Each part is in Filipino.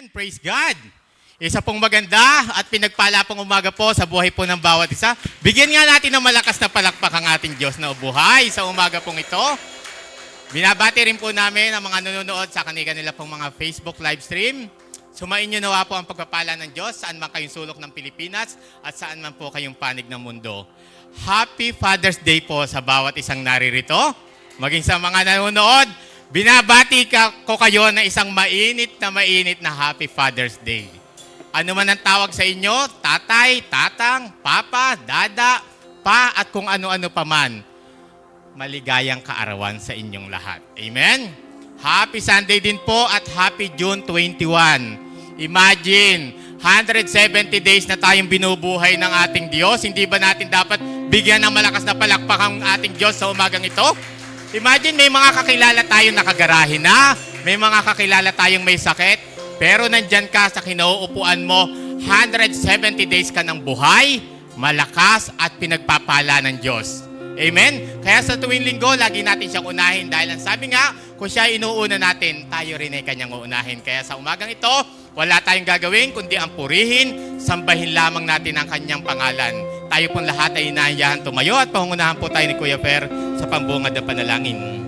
Amen. Praise God. Isa pong maganda at pinagpala pong umaga po sa buhay po ng bawat isa. Bigyan nga natin ng malakas na palakpak ang ating Diyos na buhay sa umaga pong ito. Binabati rin po namin ang mga nanonood sa kanila pong mga Facebook live stream. Sumain nyo nawa po ang pagpapala ng Diyos saan man kayong sulok ng Pilipinas at saan man po kayong panig ng mundo. Happy Father's Day po sa bawat isang naririto. Maging sa mga nanonood, binabati ko kayo na isang mainit na Happy Father's Day. Ano man ang tawag sa inyo, tatay, tatang, papa, dada, pa at kung ano-ano pa man. Maligayang kaarawan sa inyong lahat. Amen? Happy Sunday din po at Happy June 21. Imagine, 170 days na tayong binubuhay ng ating Diyos. Hindi ba natin dapat bigyan ng malakas na palakpak ang ating Diyos sa umagang ito? Imagine, may mga kakilala tayong nakagarahe na, may mga kakilala tayong may sakit, pero nandyan ka sa kinauupuan mo, 170 days ka ng buhay, malakas at pinagpapala ng Diyos. Amen? Kaya sa tuwing linggo, lagi natin siyang unahin dahil ang sabi nga, kung siya inuuna natin, tayo rin ay kanyang uunahin. Kaya sa umagang ito, wala tayong gagawin kundi ang purihin, sambahin lamang natin ang kanyang pangalan. Tayo pong lahat ay inaanyahan tumayo at pangungunahan po tayo ni Kuya Per sa pambungad na panalangin.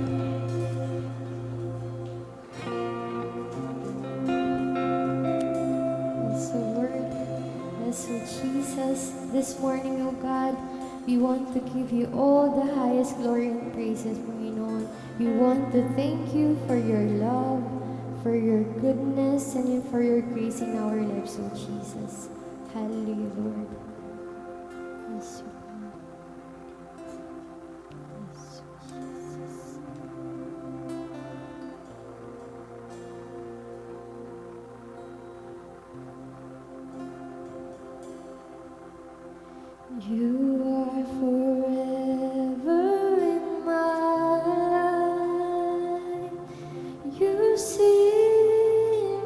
So Jesus, this morning, O God, we want to give you all the highest glory and praises, Panginoon. We want to thank you for your love, for your goodness, and for your grace in our lives, O Jesus. Hallelujah, Lord. Yes, O God. Yes, O Jesus. You are forever in my life. You see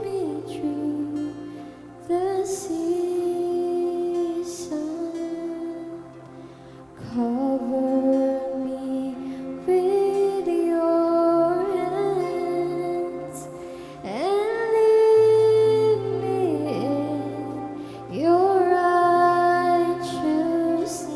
me through the season. Cover me with your hands and lead me in your righteousness.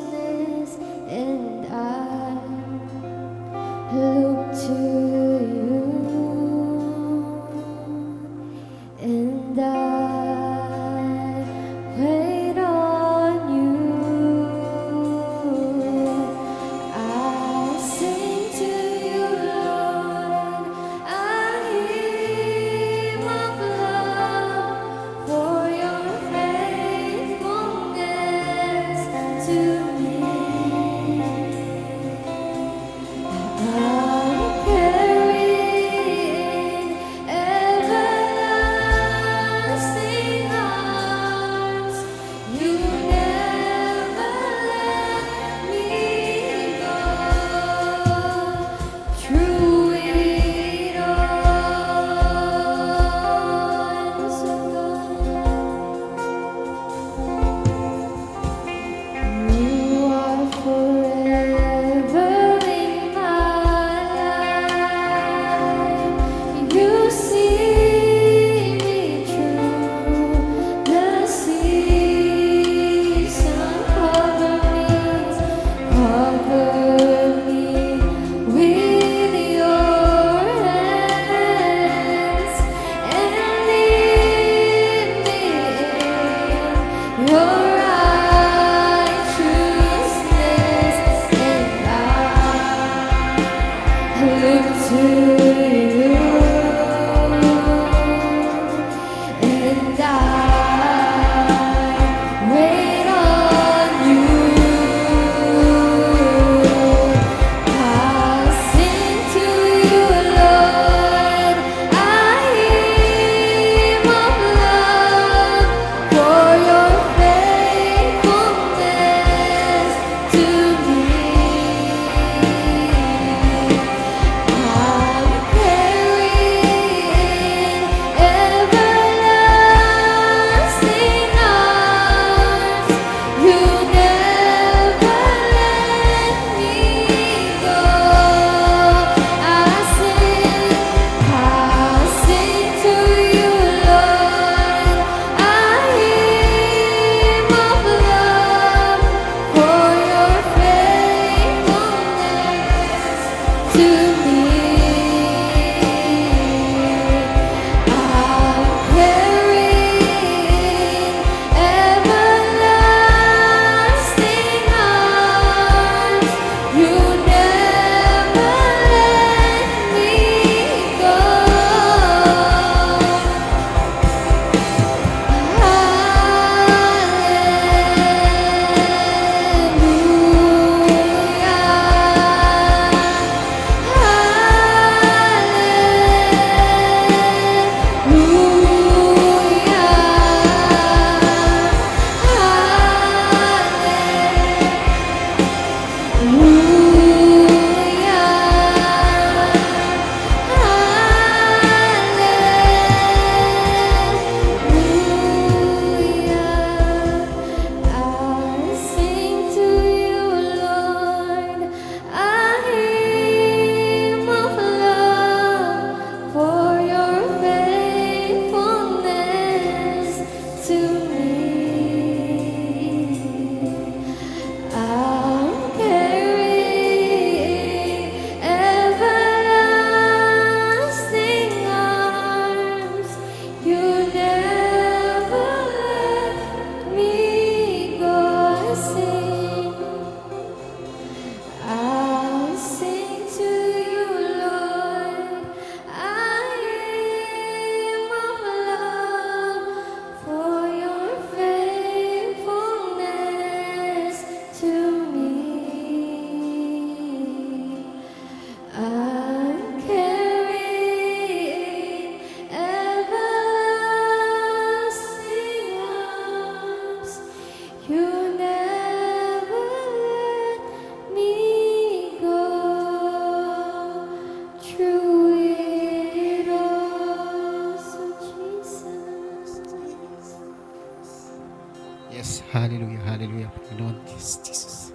Yes, hallelujah, hallelujah, Panginoon. Yes, Jesus.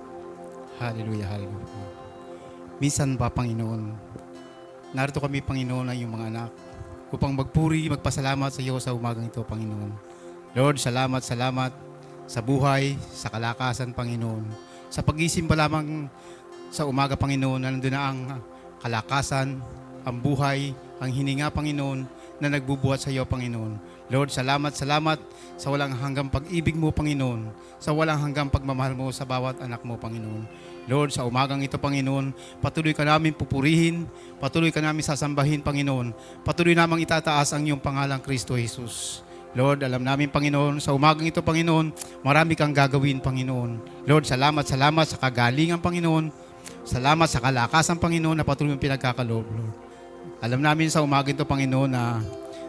Hallelujah, hallelujah. Minsan ba, Panginoon, narito kami, Panginoon, ay yung mga anak upang magpuri, magpasalamat sa iyo sa umagang ito, Panginoon. Lord, salamat, salamat sa buhay, sa kalakasan, Panginoon. Sa pagising pa lamang sa umaga, Panginoon, na nandun na ang kalakasan, ang buhay, ang hininga, Panginoon, na nagbubuhat sa iyo, Panginoon. Lord, salamat, salamat sa walang hanggang pag-ibig mo, Panginoon. Sa walang hanggang pagmamahal mo sa bawat anak mo, Panginoon. Lord, sa umagang ito, Panginoon, patuloy ka namin pupurihin, patuloy ka namin sasambahin, Panginoon. Patuloy namang itataas ang iyong pangalang Kristo Jesus. Lord, alam namin, Panginoon, sa umagang ito, Panginoon, marami kang gagawin, Panginoon. Lord, salamat, salamat sa kagalingan, Panginoon. Salamat sa kalakasan, Panginoon, na patuloy yung pinagkakaloob, Lord. Alam namin sa umagang ito, Panginoon, na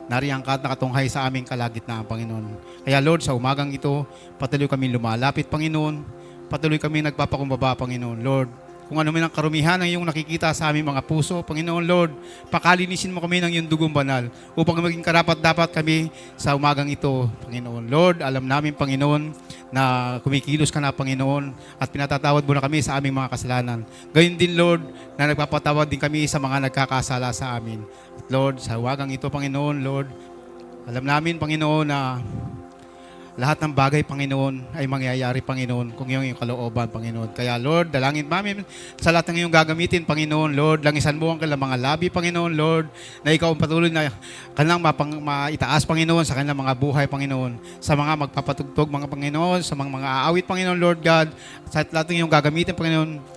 nariyang ka at nakatunghay sa aming kalagitnaan, Panginoon. Kaya, Lord, sa umagang ito, patuloy kami lumalapit, Panginoon. Patuloy kami nagpapakumbaba, Panginoon. Lord, kung ano man ang karumihan ng iyong nakikita sa aming mga puso, Panginoon, Lord, pakalinisin mo kami ng iyong dugong banal upang maging karapat-dapat kami sa umagang ito, Panginoon. Lord, alam namin, Panginoon, na kumikilos ka na, Panginoon, at pinatatawad mo na kami sa aming mga kasalanan. Gayun din, Lord, na nagpapatawad din kami sa mga nagkakasala sa amin. At Lord, sa umagang ito, Panginoon, Lord, alam namin, Panginoon, na lahat ng bagay, Panginoon, ay mangyayari, Panginoon, kung iyong kalooban, Panginoon. Kaya, Lord, dalangin namin sa lahat ng iyong gagamitin, Panginoon. Lord, langisan mo ang kanilang mga labi, Panginoon. Lord, na ikaw ang patuloy na kanilang maitaas, Panginoon, sa kanilang mga buhay, Panginoon. Sa mga magpapatugtog, mga Panginoon, sa mga aawit, Panginoon, Lord God. Sa lahat ng iyong gagamitin, Panginoon,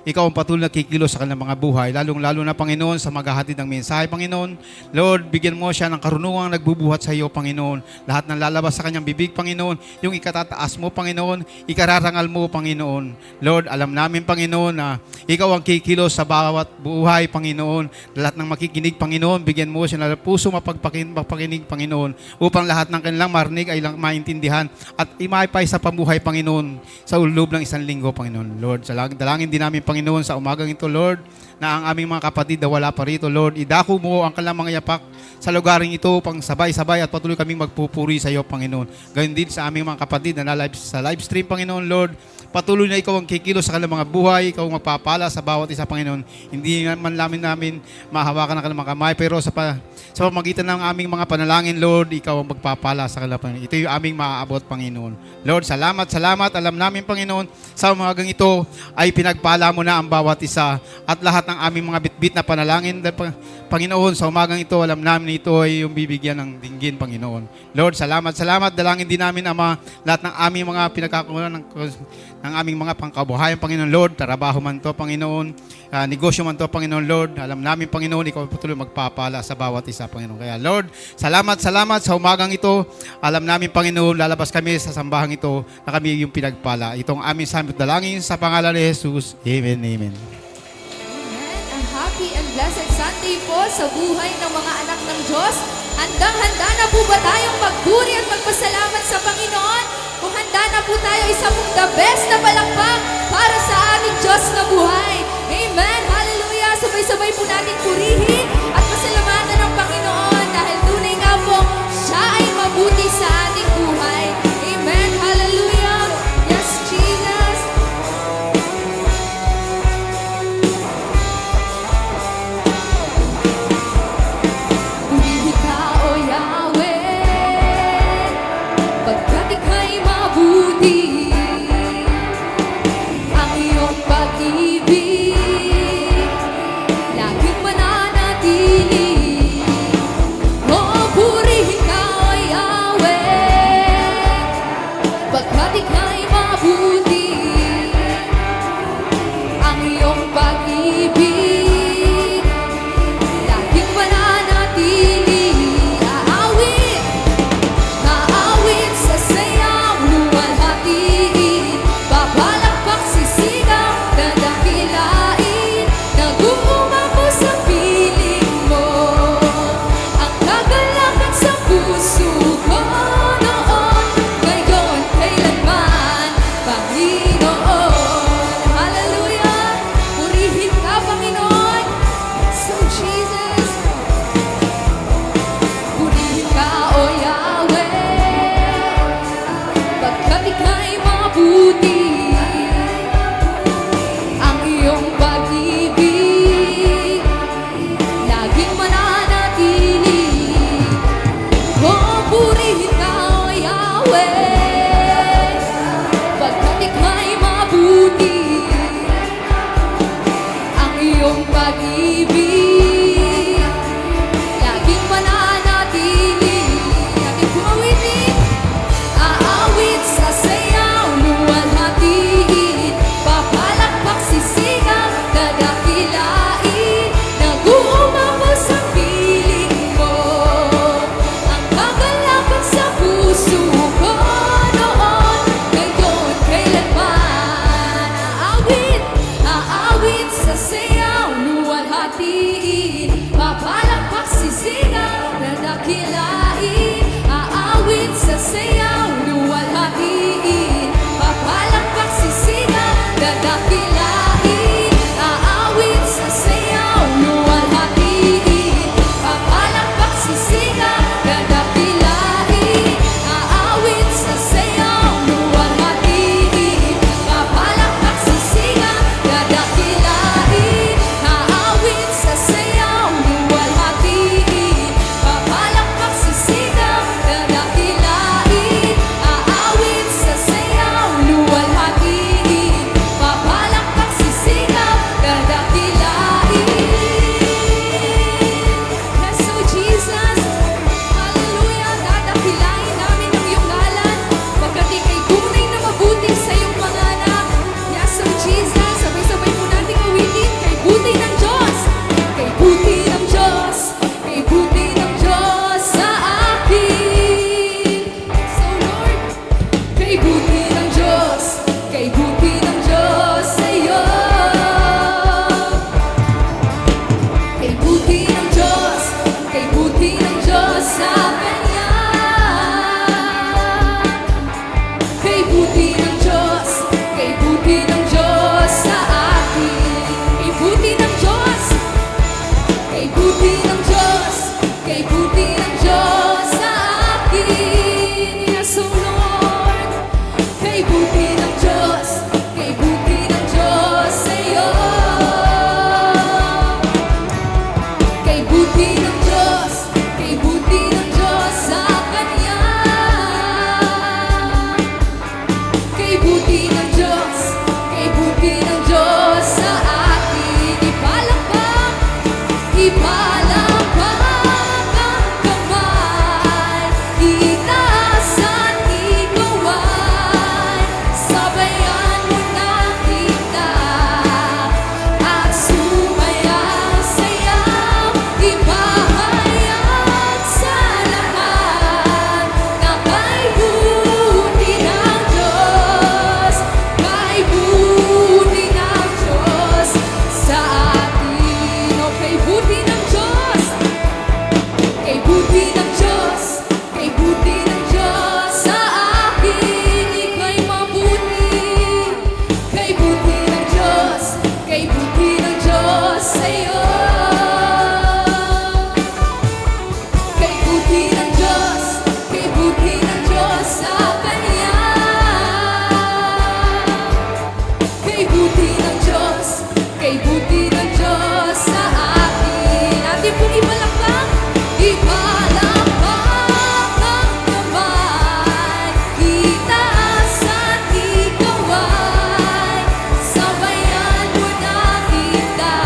ikaw ang patuloy na kikilos sa kanilang mga buhay, lalong-lalo na, Panginoon, sa maghahatid ng mensahe, Panginoon. Lord, bigyan mo siya ng karunungang nagbubuhat sa iyo, Panginoon. Lahat ng lalabas sa kanyang bibig, Panginoon, yung ikatataas mo, Panginoon, ikararangal mo, Panginoon. Lord, alam namin, Panginoon, na ikaw ang kikilos sa bawat buhay, Panginoon. Lahat ng makikinig, Panginoon, bigyan mo siya ng puso mapagpakinig, Panginoon, upang lahat ng kanilang marinig ay lang maintindihan at imaipay sa pamuhay, Panginoon, sa loob ng isang linggo, Panginoon. Lord, dalangin din namin, Panginoon, sa umagang ito, Lord, na ang aming mga kapatid na wala pa rito, Lord, idako mo ang kanilang mga yapak sa lugaring ito pang sabay-sabay at patuloy kaming magpupuri sa iyo, Panginoon. Gayun din sa aming mga kapatid na sa live stream, Panginoon, Lord, patuloy na ikaw ang kikilos sa kanilang mga buhay, ikaw ang magpapala sa bawat isa, Panginoon. Hindi man namin mahawakan ang kanilang mga kamay, pero sa pamagitan ng aming mga panalangin, Lord, ikaw ang magpapala sa kanilang, Panginoon. Ito yung aming maaabot, Panginoon. Lord, salamat, salamat. Alam namin, Panginoon, sa umagang ito ay pinagpala mo na ang bawat isa at lahat ng aming mga bitbit na panalangin, Panginoon, sa umagang ito, alam namin ito ay yung bibigyan ng dinggin, Panginoon. Lord, salamat, salamat. Dalangin din namin, Ama, lahat ng aming mga pinagkakulan ng aming mga pangkabuhayan, Panginoon, Lord, trabaho man to, Panginoon, negosyo man to, Panginoon, Lord. Alam namin, Panginoon, ikaw patuloy magpapala sa bawat isa, Panginoon. Kaya, Lord, salamat, salamat sa umagang ito. Alam namin, Panginoon, lalabas kami sa sambahang ito na kami yung pinagpala. Itong aming samit dalangin sa pangalan ni Jesus. Amen, amen. Amen. A happy and blessed Sunday po sa buhay ng mga anak ng Diyos. Handang-handa na po ba tayong magpuri at magpasalamat sa Panginoon? Kung handa na po tayo, isa pong the best na palakpak para sa ating Diyos na buhay. Amen. Hallelujah. Sabay-sabay po natin purihin at pasalamatan ng Panginoon dahil tunay nga po siya ay mabuti sa ating buhay. Amen. Hallelujah. Yes, Jesus. Purihin ka, O Yahweh. sasayaw, luwalhatiin, papalakpak, sisigaw, dadakilain, aawit, sasayaw, luwalhatiin, papalakpak, sisigaw, dadakilain, aawit, sasayaw, luwalhatiin, papalakpak, sisigaw, dadakilain, aawit, sasayaw, luwalhatiin, papalakpak, sisigaw, dadakilain, aawit, sasayaw, luwalhatiin, papalakpak, sisigaw, dadakilain. Yes, so Jesus, hallelujah, dadakilain namin ang iyong ngalan, pagkat ika'y tunay na mabuti sa iyong mga anak. Yes, so Jesus, sabay-sabay po natin awitin, kay buti ng Diyos, kay buti ng Diyos, kay buti ng Diyos sa akin. So Lord, kay buti ng Diyos, kay buti ng Diyos sa iyo. Kay buti ng Diyos, kay buti ng Diyos sa Kanya. Kay buti ng Diyos, kay buti ng Diyos sa akin. Kay buti ng Diyos, kay buti ng Diyos, kay buti ng Diyos sa akin. Yes, O Lord, kay buti ng Diyos, kay buti ng Diyos sa iyo. Kay buti ng Diyos, kay buti ng Diyos sa Kanya. Kay buti ng Diyos, kay buti ng Diyos sa akin. Ipalakpak, ipalakpak ang kamay, itaas at ikawan, sabayan mo na kita, at sumayaw-sayaw, ipahayag sa lahat, na kay buti ng Diyos, kay buti ng Diyos sa atin. O kay buti ng Diyos, kay buti ng Diyos, kay buti ng Diyos sa akin, ika'y mabuti. Kay buti ng Diyos, kay buti ng Diyos sa iyo. Kay buti ng Diyos, kay buti ng Diyos sa Kanya. Kay buti ng Diyos, kay buti ng Diyos sa akin. Atin pong ipalakpak, ipalakpak ang kamay, itaas at ikawan, sabayan mo na kita,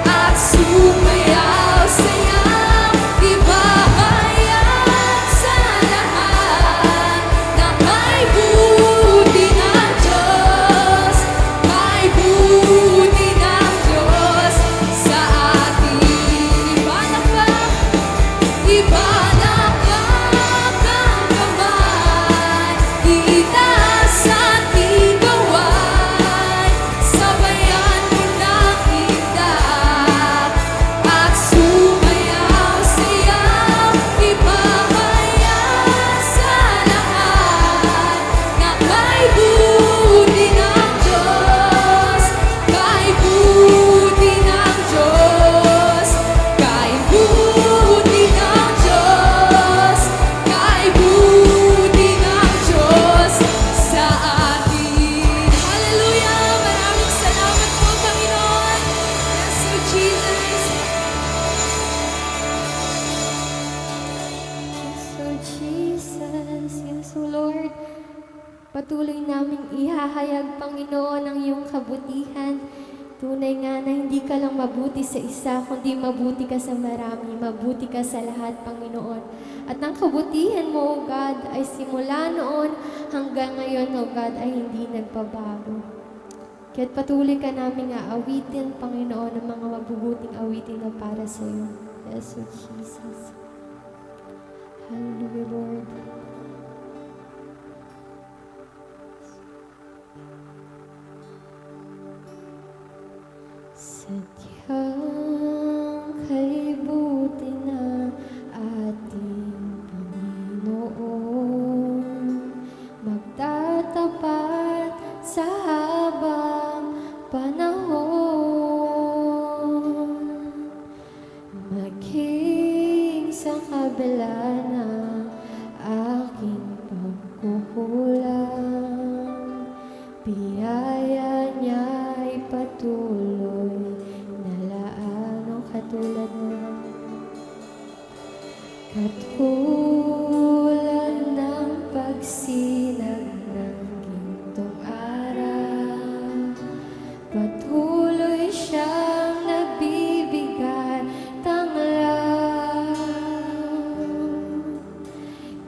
at sumayaw-sayaw, ipahayag sa lahat, na kay buti ng Diyos, kay buti ng Diyos sa atin. Ipalakpak, ipalakpak ang kamay, itaas at ikawan, sabayan mo na kita, at sumayaw-sayaw, ipahayag sa lahat, na kay buti ng Diyos, kay buti ng Diyos, kay buti ng Diyos, kay buti ng Diyos sa atin. Hallelujah! Maraming salamat po, Panginoon. Yes, O Jesus. Yes, O Jesus. Yes, O Lord. Patuloy naming ihahayag, Panginoon, ang iyong kabutihan. Tunay nga na hindi ka lang mabuti sa isa, kundi mabuti ka sa marami, mabuti ka sa lahat, Panginoon. At ang kabutihan mo, O God, ay simula noon hanggang ngayon, O God, ay hindi nagbabago. Kaya't patuloy ka namin aawitin, Panginoon, ng mga mabubuting awitin na para sa iyo. Yes, O Jesus. Hallelujah, Lord. Sadyang kay buti na ating Panginoon.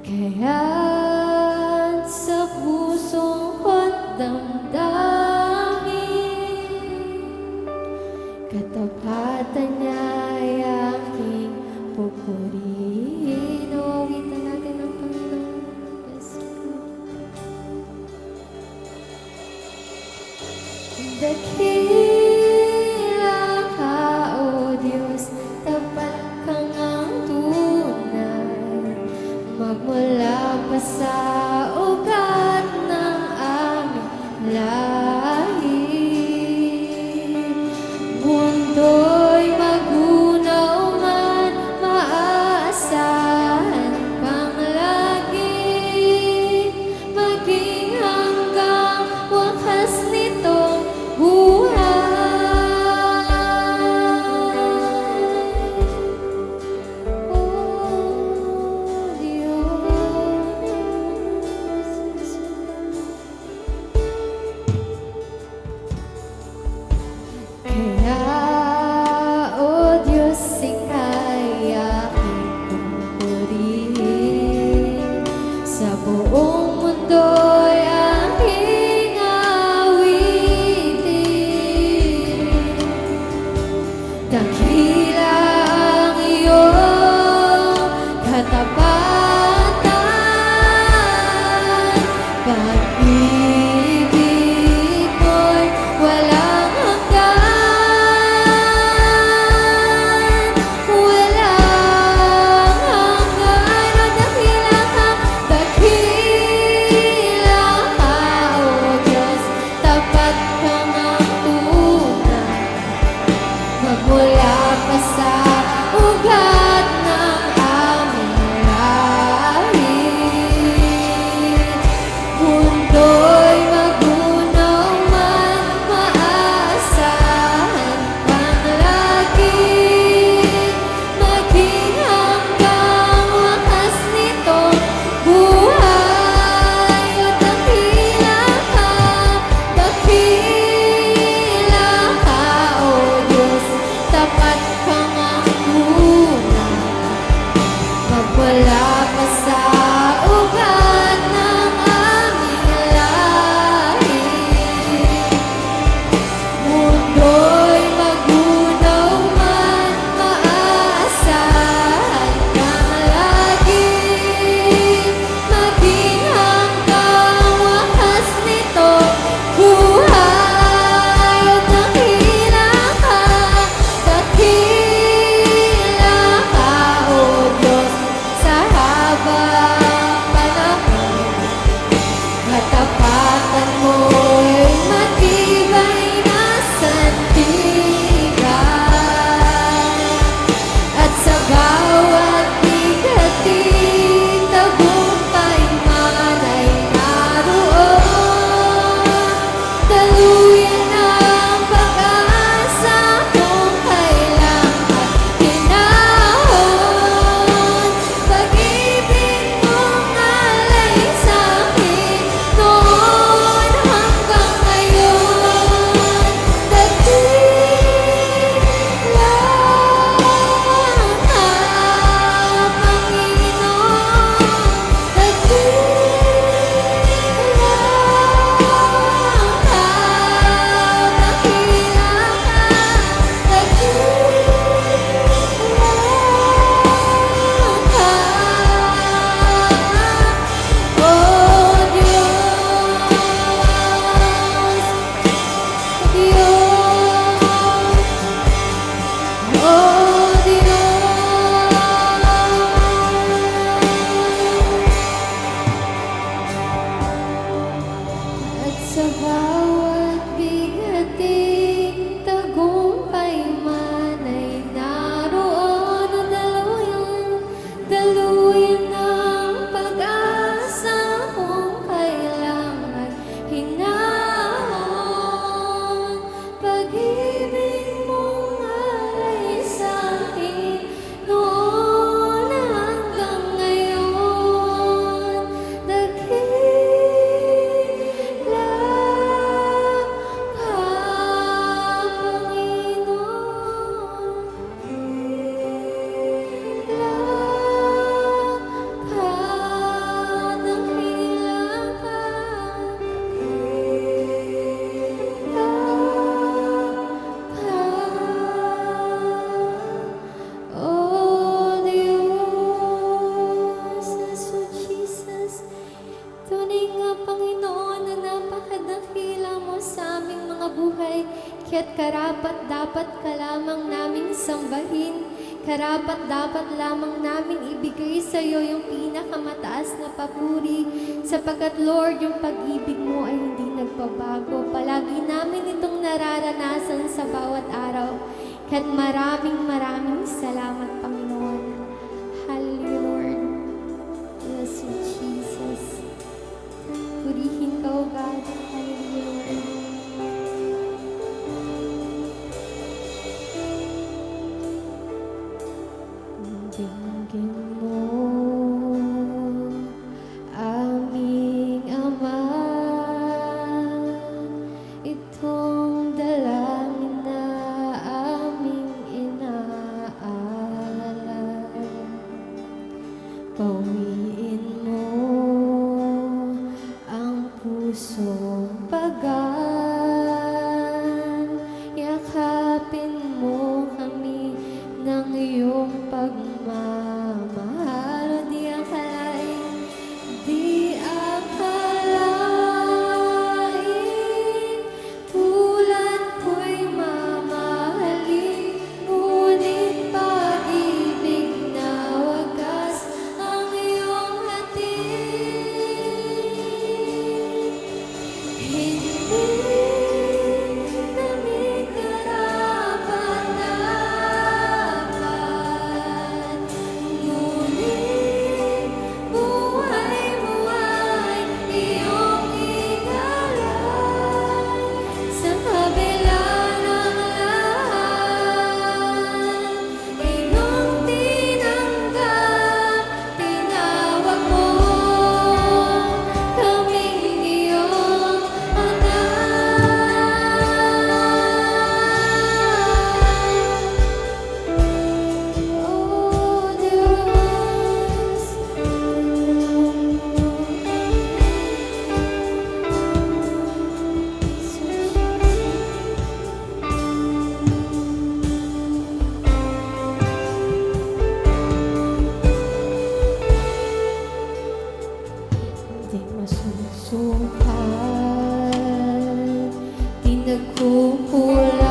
Kaya't sa pusong ko't damdamin, katapatan niya'y aking pupurihin. O, awitan natin ang Panginoon. Yes, God. Dakila ka, O Diyos, tapat kang ang tunay, magmula pa sa ugat ng aming lahi. Mundo'y magunaw man, maaasahan kang lagi, maging hanggang wakas nitong buhay. Oh, Diyos. Kaya't karapat dapat ka lamang naming sambahin, karapat dapat lamang namin ibigay sa iyo yung pinakamataas na papuri, sapagkat Lord, yung pag-ibig mo ay hindi nagbabago. Palagi namin itong nararanasan sa bawat araw. Kaya't maraming salamat, Panginoon. Hallelujah, Lord. Bless you, Jesus. Purihin ka, O God. Hallelujah, Lord. Dinggin mo, aming Ama, itong dalangin na aming inaalay. Pawiin mo ang pusong pagan, yakapin mo kami ng iyong pagmamahal. Di akalain, tulad ko'y mamahalin, ngunit pag-ibig na wagas ang iyong hatid. Hindi kami karapat-dapat, ngunit buhay-buhay iyong igalay. Sa kabila ng lahat, iyong tinanggap, tinawag mo kaming iyong Oh Diyos, di masusungkat, di nagkukulang,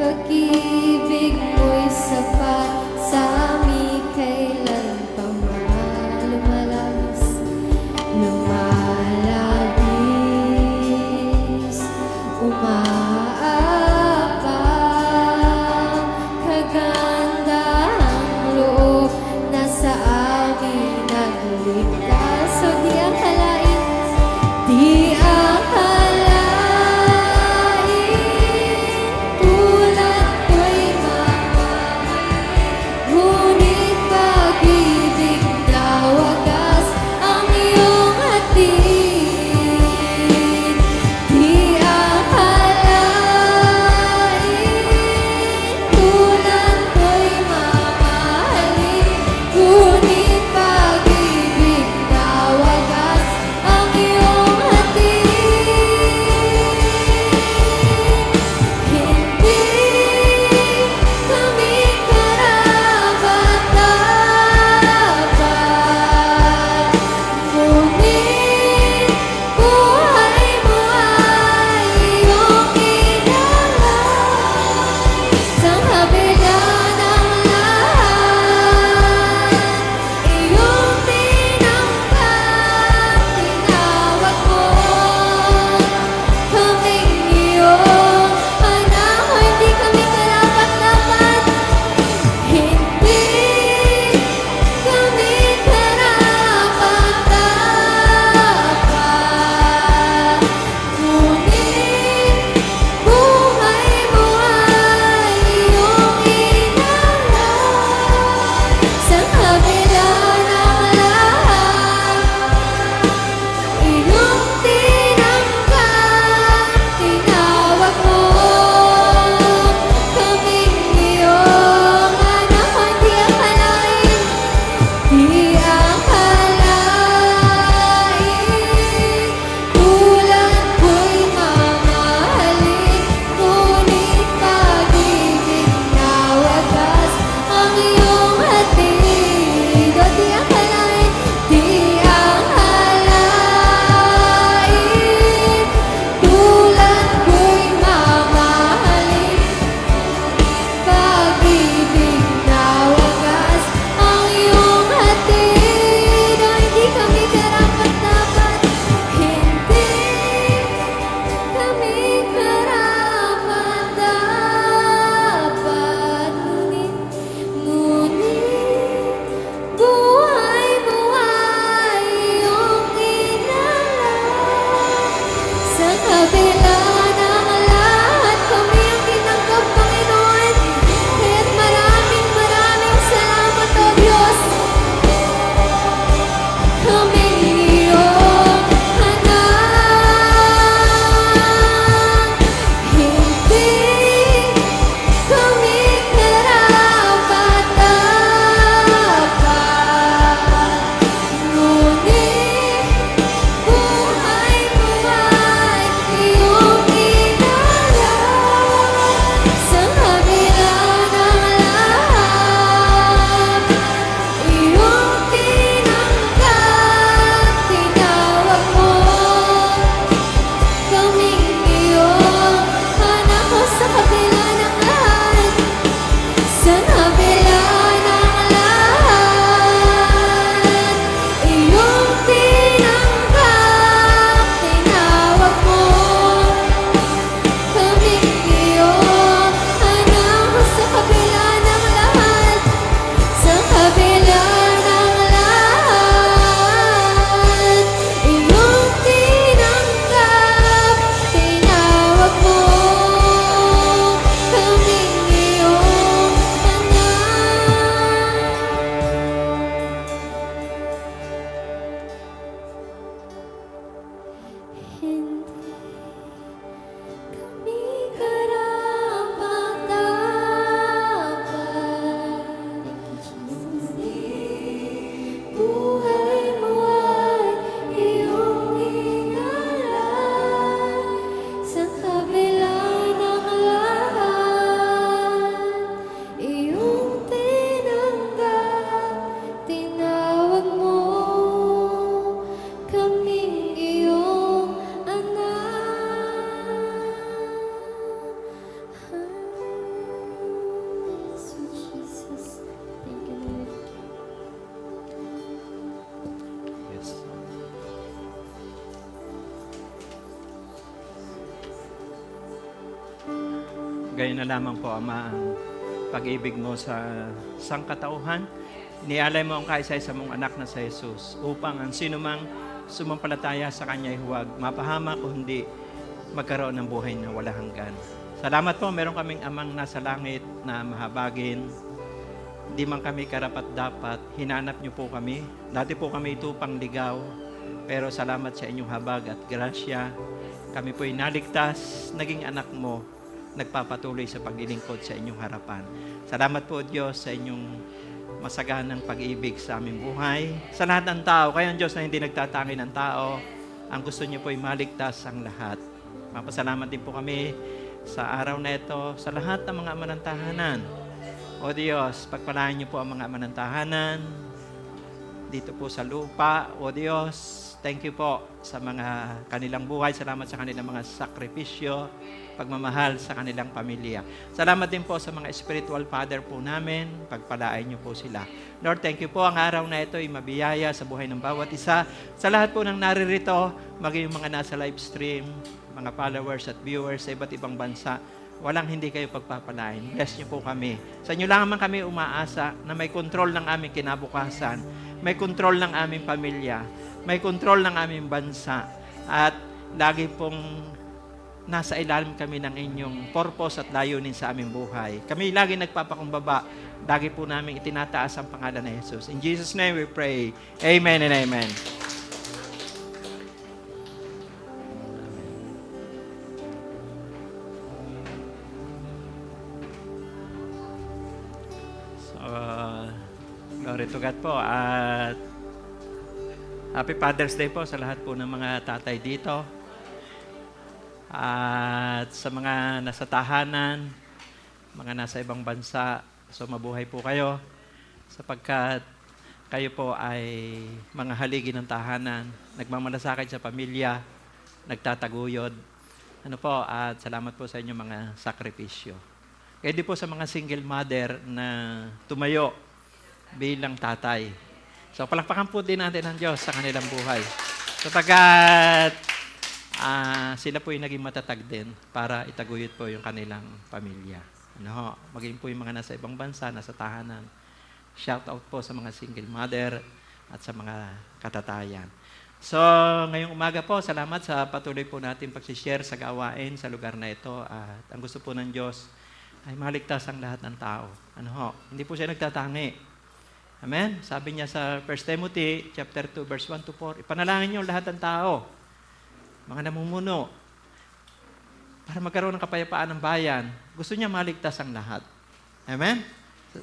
pag-ibig mo'y sapat sa amin, kailan pa man lumalabis, umaabang, kagandahang loob na sa amin nagligtas. So di akalain, buhay mo ay iyong hinalaan. Sa kabila ng lahat, iyong tinanggap. Tinawag mo kaming iyong anak. Sweet Jesus, thank you, Lord. Yes. Gayon na lamang po, Ama, ang pag-ibig mo sa sangkatauhan. Inialay mo ang kaisa-isa mong anak na sa Jesus upang ang sinumang sumampalataya sa Kanya ay huwag mapahamak o hindi magkaroon ng buhay na wala hanggan. Salamat po, meron kaming amang nasa langit na mahabagin. Hindi man kami karapat-dapat, hinanap niyo po kami. Dati po kami ito pangligaw, pero salamat sa inyong habag at grasya. Kami po'y naligtas, naging anak mo, nagpapatuloy sa paglilingkod sa inyong harapan. Salamat po, Diyos, sa inyong masaganang pag-ibig sa aming buhay. Sa lahat ng tao, kayo ang Diyos na hindi nagtatangi ng tao, ang gusto niyo po'y maligtas ang lahat. Mapasalamat din po kami sa araw na ito, sa lahat ng mga ama ng tahanan. O Diyos, pagpalain niyo po ang mga ama ng tahanan dito po sa lupa. O Diyos, thank you po sa mga kanilang buhay. Salamat sa kanilang mga sakripisyo, pagmamahal sa kanilang pamilya. Salamat din po sa mga spiritual father po namin. Pagpalain niyo po sila. Lord, thank you po. Ang araw na ito ay mabiyaya sa buhay ng bawat isa. Sa lahat po ng naririto, maging yung mga nasa live stream, mga followers at viewers sa iba't ibang bansa, walang hindi kayo pagpapalain. Bless niyo po kami. Sa inyo lang naman kami umaasa na may control ng aming kinabukasan, may control ng aming pamilya, may control ng aming bansa, at lagi pong nasa ilalim kami ng inyong purpose at layunin sa aming buhay. Kami lagi nagpapakumbaba, lagi po namin itinataas ang pangalan ni Jesus. In Jesus' name we pray. Amen and amen. Glory to God po. At Happy Father's Day po sa lahat po ng mga tatay dito. At sa mga nasa tahanan, mga nasa ibang bansa, so mabuhay po kayo sapagkat kayo po ay mga haligi ng tahanan, nagmamalasakit sa pamilya, nagtataguyod. At salamat po sa inyong mga sakripisyo. Kaya di po sa mga single mother na tumayo bilang tatay. So, palakpakan po din natin ang Diyos sa kanilang buhay. Sapagkat sila po yung naging matatag din para itaguyod po yung kanilang pamilya. Maging po yung mga nasa ibang bansa, nasa tahanan. Shout out po sa mga single mother at sa mga katatayan. So, ngayong umaga po, salamat sa patuloy po natin pagsishare sa gawain sa lugar na ito. At ang gusto po ng Diyos ay maligtas ang lahat ng tao. Hindi po siya nagtatangi. Amen? Sabi niya sa 1 Timothy chapter 2 verse 1 to 4, ipanalangin niyo lahat ng tao, mga namumuno, para magkaroon ng kapayapaan ng bayan. Gusto niya maligtas ang lahat. Amen?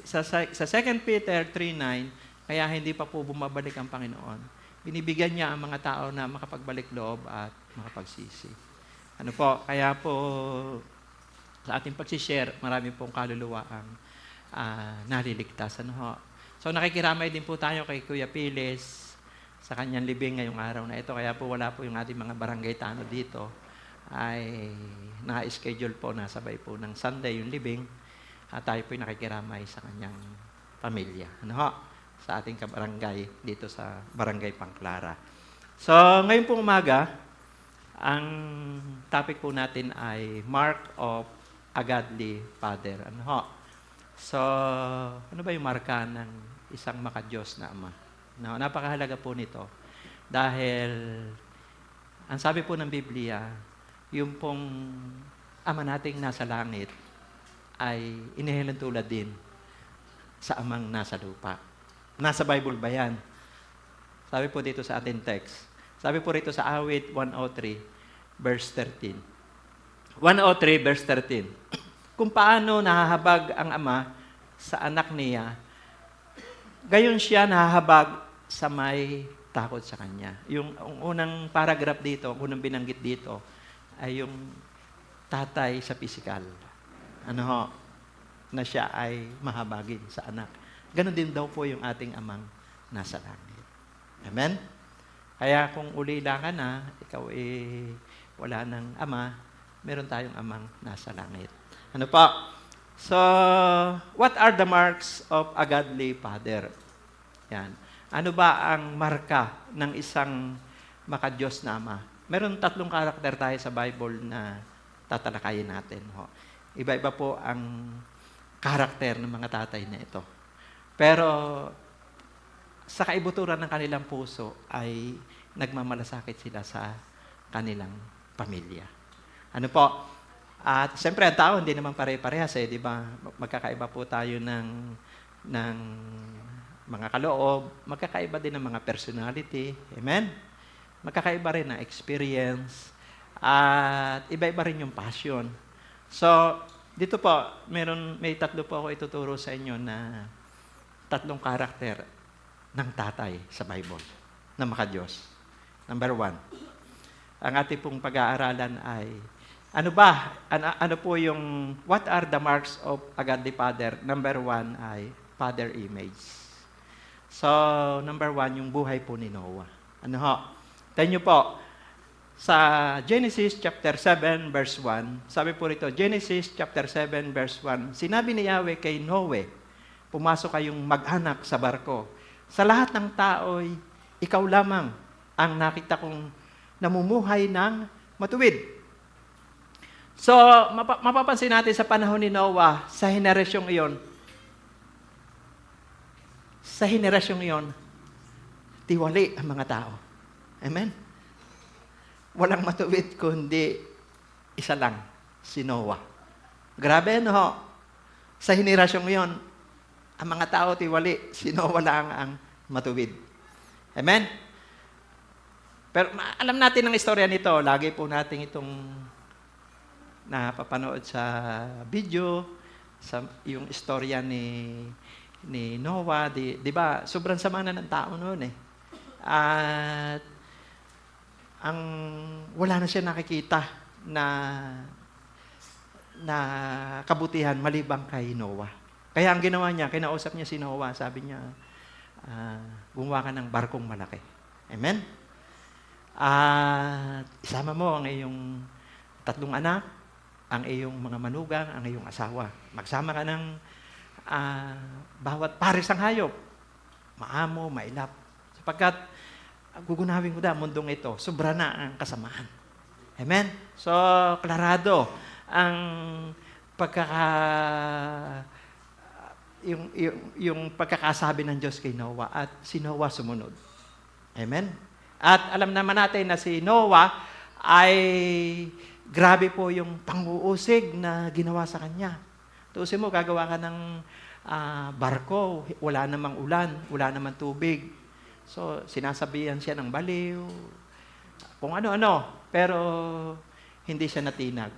Sa 2 Peter 3:9, kaya hindi pa po bumabalik ang Panginoon. Binibigyan niya ang mga tao na makapagbalik loob at makapagsisi. Kaya po sa ating pagsishare, marami pong kaluluwa ang naliligtas. So nakikiramay din po tayo kay Kuya Piles sa kanyang libing ngayong araw na ito. Kaya po wala po yung ating mga barangay tano dito. Ay na-schedule po, nasabay po ng Sunday yung libing. At tayo po yung nakikiramay sa kanyang pamilya. Sa ating kabarangay dito sa Barangay Pangclara. So ngayon pong umaga, ang topic po natin ay Mark of a Godly Father. So, ano ba yung marka ng isang makadiyos na ama? Napakahalaga po nito. Dahil, ang sabi po ng Biblia, yung pong ama nating nasa langit ay inihilan tulad din sa amang nasa lupa. Nasa Bible ba yan? Sabi po dito sa ating text. Sabi po rito sa awit 103, verse 13. 103, verse 13. Kung paano nahahabag ang ama sa anak niya, gayon siya nahahabag sa may takot sa Kanya. Yung ang unang paragraph dito, ang unang binanggit dito, ay yung tatay sa physical. Ano ho? Na siya ay mahabagin sa anak. Ganon din daw po yung ating amang nasa langit. Amen? Kaya kung ulila ka na, ikaw wala ng ama, meron tayong amang nasa langit. Ano pa? So, what are the marks of a godly father? Yan. Ano ba ang marka ng isang makadiyos na ama? Meron 3 karakter tayo sa Bible na tatalakayin natin. Ho. Iba-iba po ang karakter ng mga tatay na ito. Pero sa kaibuturan ng kanilang puso ay nagmamalasakit sila sa kanilang pamilya. Ano po? At siyempre, ang tao hindi naman pare-parehas di ba? Magkakaiba po tayo ng mga kaloob, magkakaiba din ng mga personality. Amen? Magkakaiba rin ng experience. At iba-iba rin yung passion. So, dito po, may 3 po ako ituturo sa inyo na 3 karakter ng tatay sa Bible na makadiyos. Number 1. Ang ating pong pag-aaralan ay, ano po yung, what are the marks of a godly father? Number 1 ay father image. So, number 1, yung buhay po ni Noah. Ano ho? Tignan nyo po, sa Genesis chapter 7 verse 1, sabi po rito, Genesis chapter 7 verse 1, sinabi ni Yahweh kay Noe, pumasok kayong mag-anak sa barko. Sa lahat ng tao'y ikaw lamang ang nakita kong namumuhay ng matuwid. So, mapapansin natin sa panahon ni Noah, sa henerasyong iyon, tiwali ang mga tao. Amen? Walang matuwid kundi isa lang, si Noah. Grabe, no? Sa henerasyong iyon, ang mga tao tiwali, si Noah lang ang matuwid. Amen? Pero alam natin ang istorya nito. Lagi po natin itong napapanood sa video, yung istorya ni Noah. Di ba? Sobrang sama na ng tao noon At wala na siya nakikita na kabutihan malibang kay Noah. Kaya ang ginawa niya, kinausap niya si Noah, sabi niya, gumawa ka ng barkong malaki. Amen? At isama mo ang iyong 3 anak, ang iyong mga manugang, ang iyong asawa. Magsama ka ng bawat pares ng hayop. Maamo, mailap. Sapagkat gugunawin ko na mundong ito, sobra na ang kasamaan. Amen? So, klarado ang yung pagkakasabi ng Diyos kay Noah at si Noah sumunod. Amen? At alam naman natin na si Noah ay grabe po yung pang-uusig na ginawa sa kanya. Tuusin mo, gagawa ka ng barko, wala namang ulan, wala namang tubig. So, sinasabihan siya ng baliw, kung ano-ano, pero hindi siya natinag.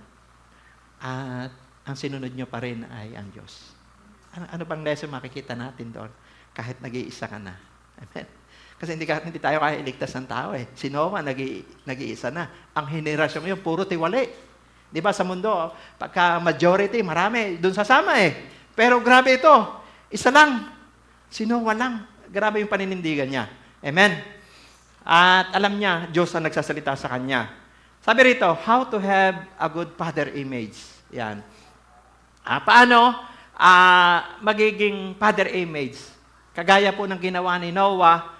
At ang sinunod nyo pa rin ay ang Diyos. Ano bang lesson makikita natin doon? Kahit nag-iisa ka na. Amen? Kasi hindi tayo kaya iligtas ng tao Si Noah, nag-iisa na. Ang henerasyon yun, puro tiwali. Di ba sa mundo, pagka majority, marami, doon sasama Pero grabe ito, isa lang. Si Noah lang. Grabe yung paninindigan niya. Amen? At alam niya, Diyos ang nagsasalita sa kanya. Sabi rito, how to have a good father image. Yan. Paano magiging father image? Kagaya po ng ginawa ni Noah,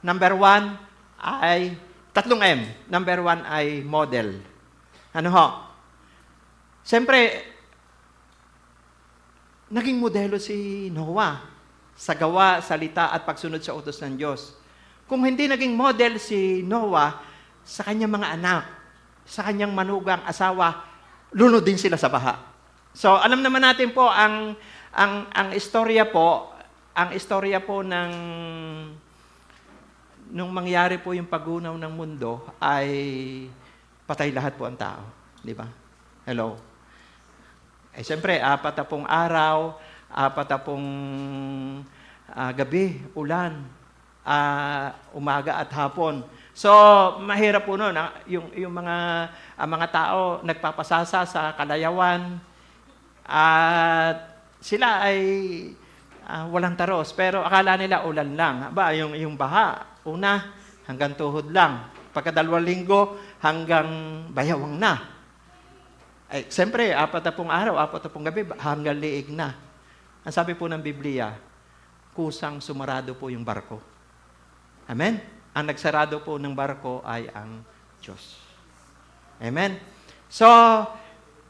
number 1 ay 3 M. Number 1 ay model. Ano ho? Siyempre, naging modelo si Noah sa gawa, salita at pagsunod sa utos ng Diyos. Kung hindi naging model si Noah sa kanyang mga anak, sa kanyang manugang, asawa, lunod din sila sa baha. So, alam naman natin po ang istorya po ng nung mangyari po yung paggunaw ng mundo ay patay lahat po ang tao, di ba? Hello. Siyempre, 4 araw, 4 gabi, ulan. umaga at hapon. So, mahirap po noon. Yung mga tao nagpapasasa sa kalayawan at sila ay walang taros. Pero akala nila ulan lang. Yung baha, una, hanggang tuhod lang. Pagkadalawang linggo, hanggang bayawang na. Siyempre, 40 araw, 40 gabi, hanggang liig na. Ang sabi po ng Biblia, kusang sumarado po yung barko. Amen? Ang nagsarado po ng barko ay ang Diyos. Amen? So,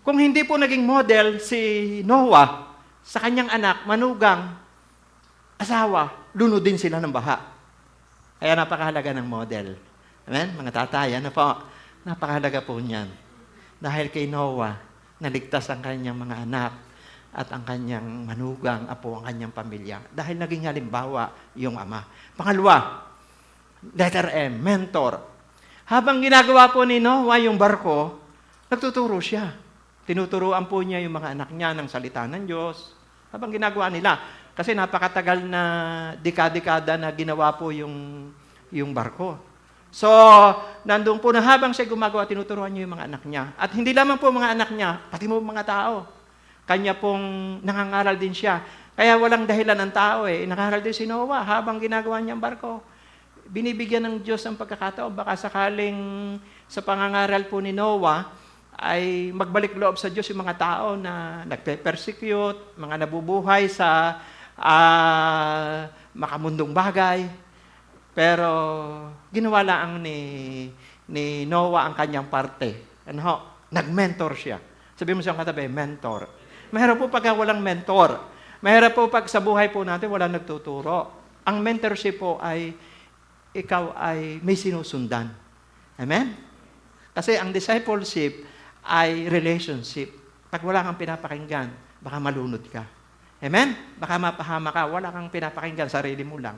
kung hindi po naging model si Noah sa kanyang anak, manugang, asawa, lunodin sila ng baha. Kaya napakahalaga ng model. Amen? Mga tatay, ano po? Napakahalaga po niyan. Dahil kay Noah, naligtas ang kanyang mga anak at ang kanyang manugang, apo, ang kanyang pamilya. Dahil naging halimbawa yung ama. Pangalawa, letter M, mentor. Habang ginagawa po ni Noah yung barko, nagtuturo siya. Tinuturuan po niya yung mga anak niya ng salita ng Diyos. Habang ginagawa nila. Kasi napakatagal na dekada-dekada na ginawa po yung barko. So, nandun po na habang siya gumagawa, tinuturuan niya yung mga anak niya. At hindi lamang po mga anak niya, pati mo mga tao. Kanya pong nangangaral din siya. Kaya walang dahilan ng tao Nangangaral din si Noah habang ginagawa niya ang barko. Binibigyan ng Diyos ang pagkakataon. Baka sakaling sa pangangaral po ni Noah, ay magbalik loob sa Diyos yung mga tao na nagpe-persecute, mga nabubuhay sa makamundong bagay. Pero ginawa lang ni Noah ang kanyang parte. Nag-mentor siya. Sabi mo siyang katabi, mentor. Mahirap po pag walang mentor. Mahirap po pag sa buhay po natin walang nagtuturo. Ang mentorship po ay ikaw ay may sinusundan. Amen? Kasi ang discipleship ay relationship. Pag wala kang pinapakinggan, baka malunod ka. Amen? Baka mapahama ka, wala kang pinapakinggan, sarili mo lang.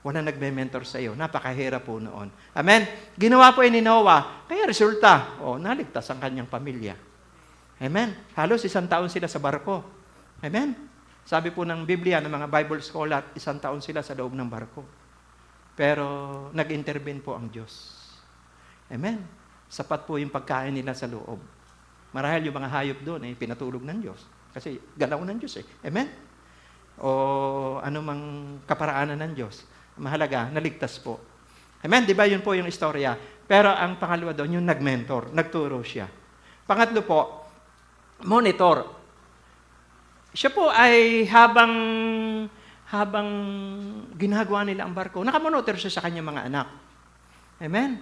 Wala nagme-mentor sa iyo. Napakahirap po noon. Amen? Ginawa po ni Noah. Kaya resulta, naligtas ang kanyang pamilya. Amen? Halos 1 taon sila sa barko. Amen? Sabi po ng Biblia, ng mga Bible scholar, 1 taon sila sa loob ng barko. Pero nag-intervene po ang Diyos. Amen? Sapat po yung pagkain nila sa loob. Marahil yung mga hayop doon pinatulog ng Diyos. Kasi galaw ng Diyos Amen? O anumang kaparaanan ng Diyos. Mahalaga, naligtas po. Amen? Di ba yun po yung istorya? Pero ang pangalawa doon, yung nag-mentor, nagturo siya. Pangatlo po, monitor. Siya po ay habang ginagawa nila ang barko, nakamonitor siya sa kanyang mga anak. Amen?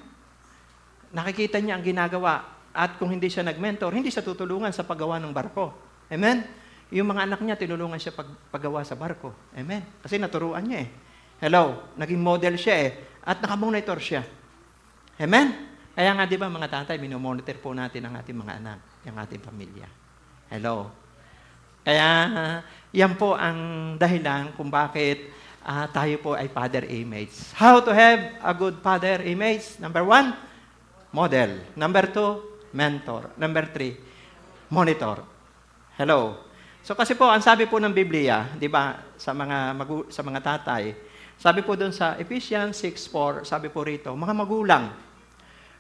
Nakikita niya ang ginagawa. At kung hindi siya nag-mentor, hindi siya tutulungan sa paggawa ng barko. Amen? Yung mga anak niya, tinulungan siya paggawa sa barko. Amen? Kasi naturuan niya Hello? Naging model siya At nakamonitor siya. Amen? Kaya nga, di ba mga tatay, minomonitor po natin ang ating mga anak, ang ating pamilya. Hello? Kaya, yan po ang dahilan kung bakit tayo po ay father image. How to have a good father image? Number 1, model. Number 2, mentor. Number 3, monitor. Hello? So kasi po, ang sabi po ng Biblia, di ba, sa mga tatay, sabi po doon sa Ephesians 6:4, sabi po rito, mga magulang,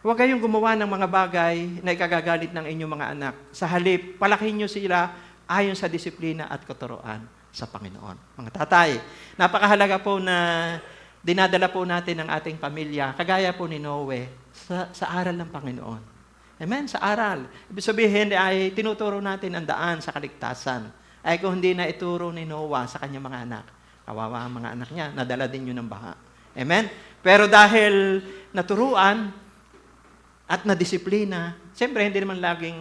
huwag kayong gumawa ng mga bagay na ikagagalit ng inyong mga anak. Sa halip, palakihin nyo sila ayon sa disiplina at katuruan sa Panginoon. Mga tatay, napakahalaga po na dinadala po natin ang ating pamilya, kagaya po ni Noe, sa aral ng Panginoon. Amen? Sa aral. Ibig sabihin ay tinuturo natin ang daan sa kaligtasan. Ay kung hindi na ituro ni Noah sa kanyang mga anak, kawawa ang mga anak niya, nadala din yun ng baha. Amen? Pero dahil naturuan at nadisiplina, siyempre hindi naman laging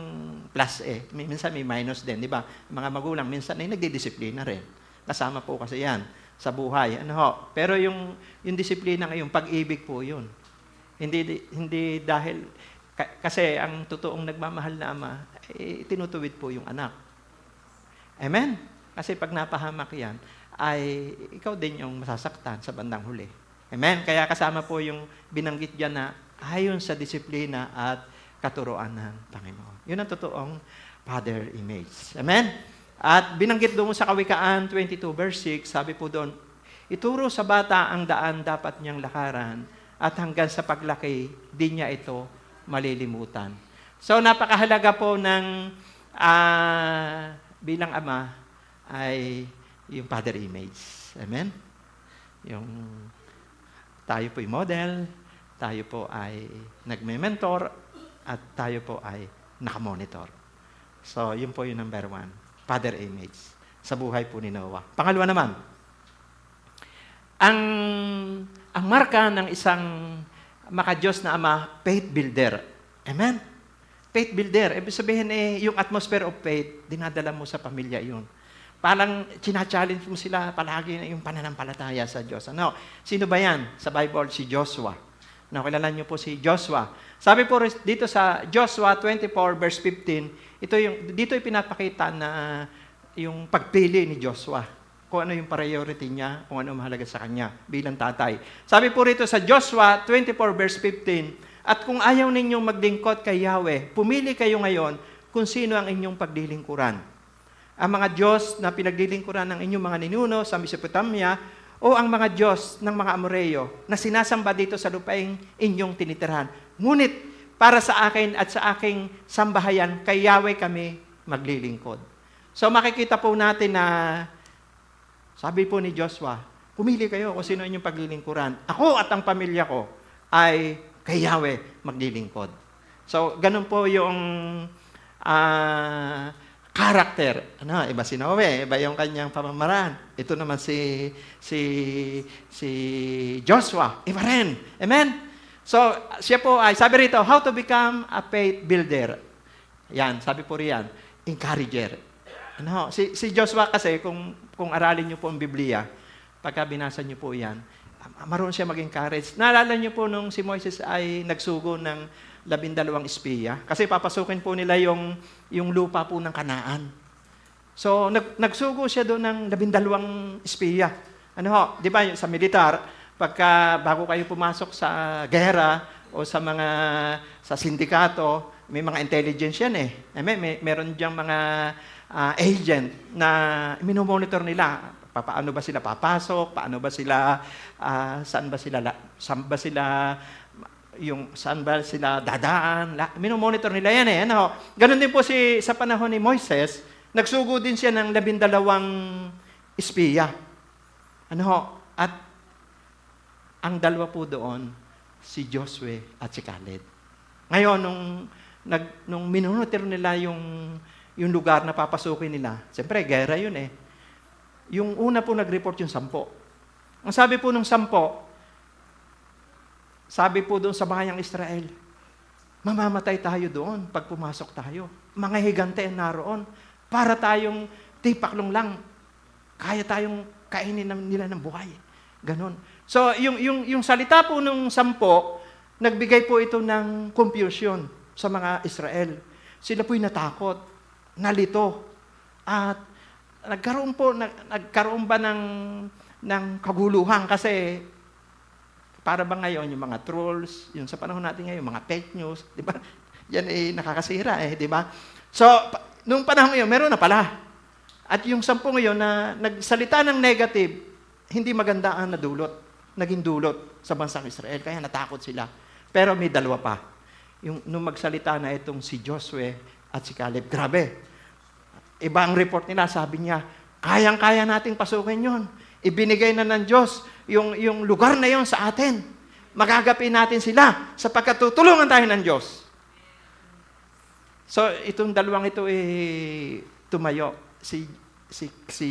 plus minsan may minus din, di ba? Mga magulang, minsan ay nagdidisiplina rin. Kasama po kasi yan sa buhay. Pero yung disiplina ngayon, pag-ibig po yun. Hindi dahil, kasi ang totoong nagmamahal na ama, tinutuwid po yung anak. Amen? Kasi pag napahamak yan, ay ikaw din yung masasaktan sa bandang huli. Amen? Kaya kasama po yung binanggit dyan na ayon sa disiplina at katuruan ng Panginoon. Yun ang totoong father image. Amen? At binanggit doon sa Kawikaan 22 verse 6, sabi po doon, Ituro sa bata ang daan dapat niyang lakaran at hanggang sa paglaki, di niya ito malilimutan. So napakahalaga po ng bilang ama ay yung father image. Amen? Yung tayo po ay model, tayo po ay nagme-mentor, at tayo po ay nakamonitor. So, yun po yung number 1, father image sa buhay po ni Noah. Pangalawa naman, ang marka ng isang makadiyos na ama, faith builder. Amen? Faith builder. Ibig sabihin yung atmosphere of faith, dinadala mo sa pamilya yun. Parang china-challenge mo sila palagi na yung pananampalataya sa Diyos. Ano? Sino ba yan? Sa Bible, si Joshua. Nakilala niyo po si Joshua. Sabi po dito sa Joshua 24 verse 15, dito ay pinapakita na yung pagpili ni Joshua. Kung ano yung priority niya, kung ano mahalaga sa kanya bilang tatay. Sabi po rito sa Joshua 24 verse 15, at kung ayaw ninyong maglingkod kay Yahweh, pumili kayo ngayon kung sino ang inyong paglilingkuran. Ang mga Diyos na pinaglilingkuran ng inyong mga ninuno sa Mesopotamia o ang mga Diyos ng mga Amoreyo na sinasamba dito sa lupaing inyong tinitirahan. Ngunit para sa akin at sa aking sambahayan, kay Yahweh kami maglilingkod. So makikita po natin na sabi po ni Joshua, pumili kayo kung sino inyong paglilingkuran. Ako at ang pamilya ko ay kay Yahweh maglilingkod. So ganun po yung character. Ano, iba si Noe, iba yung kanyang pamamaraan. Ito naman si Joshua, iba rin. Amen? So, siya po ay, sabi rito, how to become a faith builder. Yan, sabi po riyan, encourager. Ano, si Joshua kasi, kung aralin niyo po ang Biblia, pagka binasa niyo po yan, marunong siya mag-encourage. Naalala niyo po nung si Moises ay nagsugo ng 12 espiya. Kasi papasukin po nila yung lupa po ng Kanaan. So, nagsugo siya doon ng 12 espiya. Ano ho, di ba sa militar, bago kayo pumasok sa gera o sa sindikato, may mga intelligence yan eh. Meron diyang mga agent na minomonitor nila. Paano ba sila papasok? Paano ba sila, saan ba sila dadaan? Minomonitor nila yan eh. Ano? Ganon din po sa panahon ni Moises, nagsugo din siya ng 12 espiya. Ano ho? At ang dalawa po doon, si Joshua at si Caleb. Ngayon, nung minonitor nila yung lugar na papasukin nila, siyempre, gera yun eh. Yung una po nag-report yung 10. Ang sabi po ng 10, sabi po doon sa bayang Israel, mamamatay tayo doon pag pumasok tayo. Mga higante naroon. Para tayong tipaklong lang. Kaya tayong kainin nila ng buhay. Ganon. So, yung salita po ng 10, nagbigay po ito ng confusion sa mga Israel. Sila po'y natakot, nalito, at nagkaroon ba ng kaguluhan kasi para ba ngayon yung mga trolls, yung sa panahon natin ngayon, mga fake news, di ba? Yan nakakasira di ba? So, nung panahon ngayon, meron na pala. At yung 10 ngayon na nagsalita ng negative, hindi maganda ang naging dulot sa bansang Israel. Kaya natakot sila. Pero may 2 pa. Nung magsalita na itong si Joshua at si Caleb, grabe. Iba ang report nila, sabi niya, kayang-kaya nating pasukin yon. Ibinigay na ng Diyos yung lugar na yon sa atin. Magagapin natin sila sapagkat tutulungan tayo ng Diyos. So, itong 2 ito tumayo. Si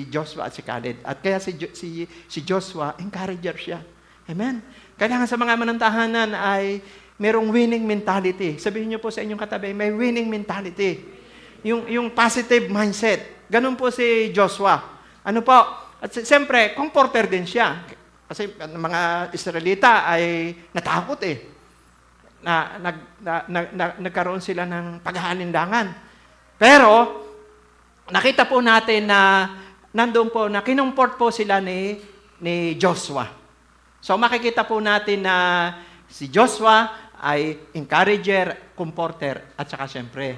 Joshua at si Caleb. At kaya si Joshua, encourager siya. Amen? Kailangan sa mga manantahanan ay merong winning mentality. Sabihin niyo po sa inyong katabi, may winning mentality. Yung positive mindset. Ganun po si Joshua. Ano po? At siyempre, comforter din siya. Kasi mga Israelita ay natakot nagkaroon sila ng paghahalinlangan. Pero, nakita po natin na nandoon po, na kinumport po sila ni Joshua. So, makikita po natin na si Joshua ay encourager, comforter, at saka siyempre,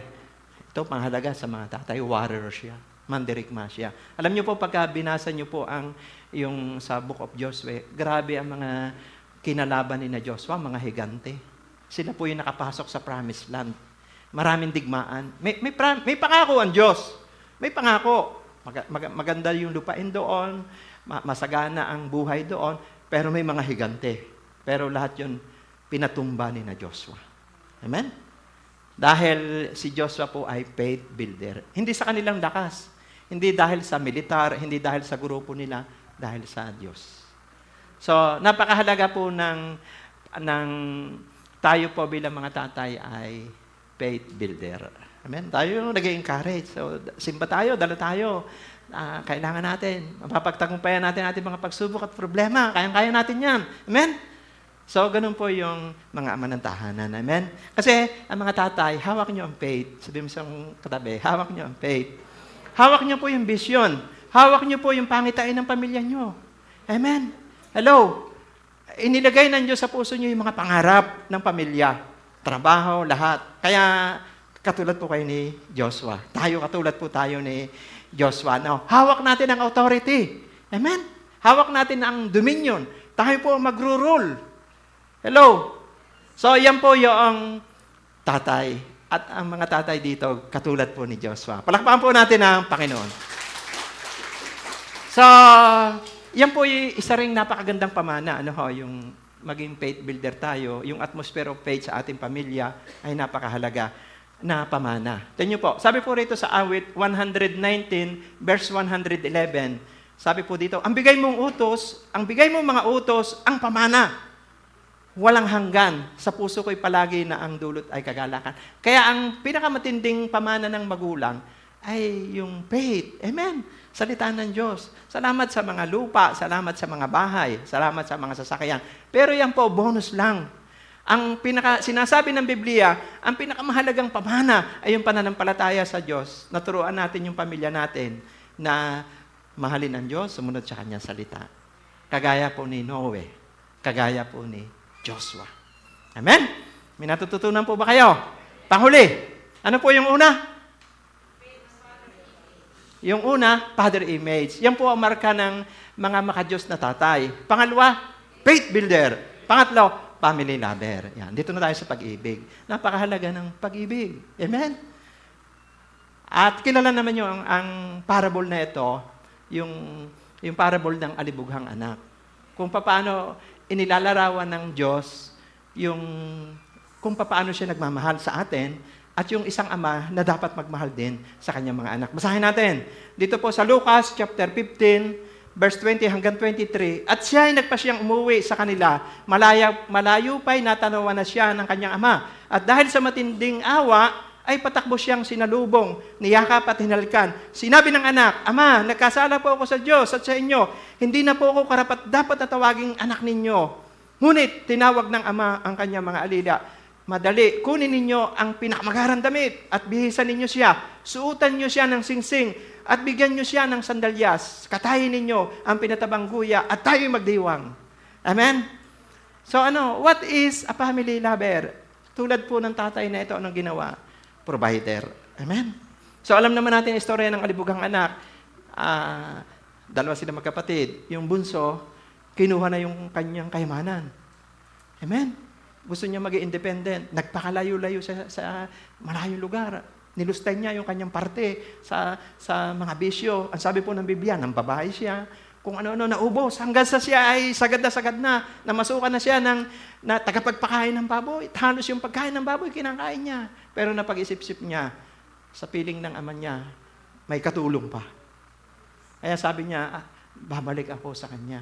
ito panghalaga sa mga tatay, warrior siya. Mandirigma siya. Alam niyo po, pagka binasa niyo po yung sa Book of Joshua, grabe ang mga kinalaban ni na Joshua, mga higante. Sila po yung nakapasok sa promised land. Maraming digmaan. May pangako ang Diyos. May pangako. Maganda yung lupain doon, masagana ang buhay doon, pero may mga higante. Pero lahat yun, pinatumba ni na Joshua. Amen? Dahil si Joshua po ay faith builder. Hindi sa kanilang lakas. Hindi dahil sa militar, hindi dahil sa grupo nila, dahil sa Diyos. So, napakahalaga po ng tayo po bilang mga tatay ay faith builder. Amen? Tayo yung nag-encourage. So, simba tayo, dala tayo. Kailangan natin. Mapapagtagumpayan natin ating mga pagsubok at problema. Kayang-kaya natin yan. Amen? So, ganun po yung mga ama ng tahanan. Amen? Kasi, ang mga tatay, hawak nyo ang faith. Sabi mo sa katabi, hawak nyo ang faith. Hawak nyo po yung vision. Hawak nyo po yung pangitain ng pamilya nyo. Amen? Hello? Inilagay ng Diyos sa puso nyo yung mga pangarap ng pamilya. Trabaho, lahat. Kaya, katulad po kayo ni Joshua. Katulad po tayo ni Joshua. Now, hawak natin ang authority. Amen? Hawak natin ang dominion. Tayo po magro-rule. Hello? So, yan po yung tatay. At ang mga tatay dito, katulad po ni Joshua. Palakpakan po natin ang Panginoon. So, yan po yung isa ring napakagandang pamana. Yung maging faith builder tayo, yung atmosphere of faith sa ating pamilya ay napakahalaga na pamana. Tingnan niyo po, sabi po rito sa awit 119, verse 111, sabi po dito, ang bigay mong mga utos, ang pamana. Walang hanggan. Sa puso ko'y palagi na ang dulot ay kagalakan. Kaya ang pinakamatinding pamana ng magulang ay yung faith. Amen. Salita ng Diyos. Salamat sa mga lupa, salamat sa mga bahay, salamat sa mga sasakyan. Pero yan po, bonus lang. Ang sinasabi ng Biblia, ang pinakamahalagang pamana ay yung pananampalataya sa Diyos. Naturuan natin yung pamilya natin na mahalin ang Diyos, sumunod sa Kanyang salita. Kagaya po ni Noe, kagaya po ni Joshua. Amen? May natututunan po ba kayo? Panghuli, ano po yung una? Yung una, father image. Yan po ang marka ng mga makadiyos na tatay. Pangalawa, faith builder. Pangatlo, family lover. Yan. Dito na tayo sa pag-ibig. Napakahalaga ng pag-ibig. Amen? At kilala naman nyo ang parable na ito, yung parable ng alibughang anak. Kung paano inilalarawan ng Diyos kung paano siya nagmamahal sa atin at yung isang ama na dapat magmahal din sa kanyang mga anak. Basahin natin. Dito po sa Lucas chapter 15, verse 20 hanggang 23. At siya ay nagpasyang umuwi sa kanila. Malayo pa'y natanawan na siya ng kanyang ama. At dahil sa matinding awa, ay patakbo siyang sinalubong, niyakap at hinalkan. Sinabi ng anak, Ama, nagkasala po ako sa Diyos at sa inyo. Hindi na po ako dapat na tawaging anak ninyo. Ngunit tinawag ng ama ang kanyang mga alila. Madali, kunin ninyo ang pinakamagarang damit at bihisan ninyo siya. Suutan niyo siya ng singsing at bigyan niyo siya ng sandalyas. Katayin ninyo ang pinatabang guya at tayo'y magdiwang. Amen? So what is a family lover? Tulad po ng tatay na ito, anong ginawa? Provider. Amen? So alam naman natin ang istorya ng alibughang anak. Dalawa sila magkapatid. Yung bunso, kinuha na yung kanyang kayamanan. Amen? Gusto niya maging independent. Nagpakalayo-layo sa malayong lugar. Nilustay niya yung kanyang parte sa mga bisyo. Ang sabi po ng Biblia, nang babae siya, kung ano-ano naubos, hanggang sa siya ay sagad na, namasukan na siya ng tagapagpakain ng baboy. Halos yung pagkain ng baboy, kinakain niya. Pero napag-isip-isip niya, sa piling ng ama niya, may katulong pa. Kaya sabi niya, babalik ako sa kanya.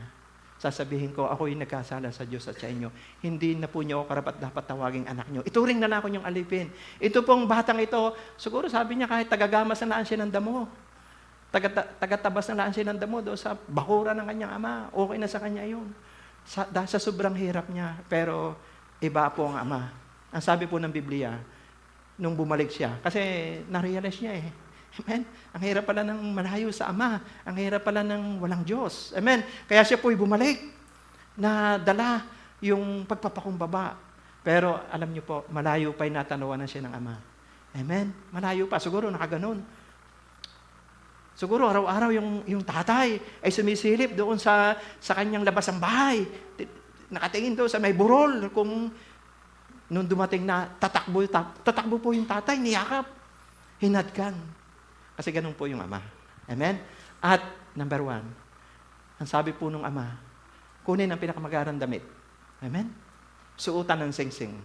Sasabihin ko, ako'y nagkasala sa Diyos at sa inyo. Hindi na po niyo ako karapat-dapat tawaging anak niyo. Ituring na ako niyong alipin. Ito pong batang ito, siguro sabi niya kahit tagagamas na laan siya ng damo. Tagatabas na laan siya ng damo doon sa bakura ng kanyang ama. Okay na sa kanya yun. Sa sobrang hirap niya. Pero iba po ang ama. Ang sabi po ng Biblia, nung bumalik siya, kasi na-realize niya Amen? Ang hirap pala ng malayo sa Ama. Ang hirap pala ng walang Diyos. Amen? Kaya siya po'y bumalik na dala yung pagpapakumbaba. Pero alam niyo po, malayo pa'y natanawanan siya ng Ama. Amen? Malayo pa. Siguro nakaganon. Siguro araw-araw yung tatay ay sumisilip doon sa kanyang labas ng bahay. Nakatingin doon sa may burol. Kung nung dumating na tatakbo po yung tatay, niyakap, hinadkan. Kasi ganun po yung ama. Amen? At number 1, ang sabi po nung ama, kunin ang pinakamagandang damit. Amen? Suotan ng singsing.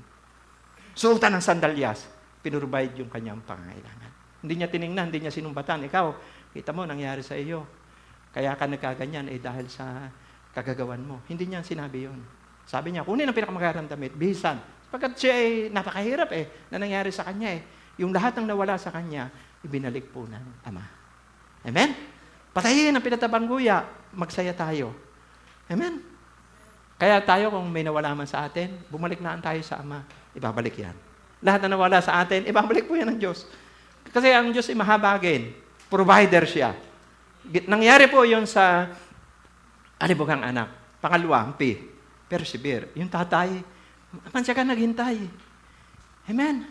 Suotan ng sandalyas. Pinrovide yung kanyang pangangailangan. Hindi niya tiningnan, hindi niya sinumbatan. Ikaw, kita mo, nangyari sa iyo. Kaya ka nagkaganyan dahil sa kagagawan mo. Hindi niya sinabi yun. Sabi niya, kunin ang pinakamagandang damit, bihisan. Pagkat siya napakahirap na nangyari sa kanya Yung lahat ng nawala sa kanya, ibinalik po ng Ama. Amen? Patayin ang pinatabang guya, magsaya tayo. Amen? Kaya tayo, kung may nawala man sa atin, bumalik na tayo sa Ama. Ibabalik yan. Lahat na nawala sa atin, ibabalik po yan ng Diyos. Kasi ang Diyos ay mahabagin. Provider siya. Nangyari po yun sa alibughang anak. Pangalawa, ang P. Persevere. Yung tatay, mansya ka naghintay. Amen?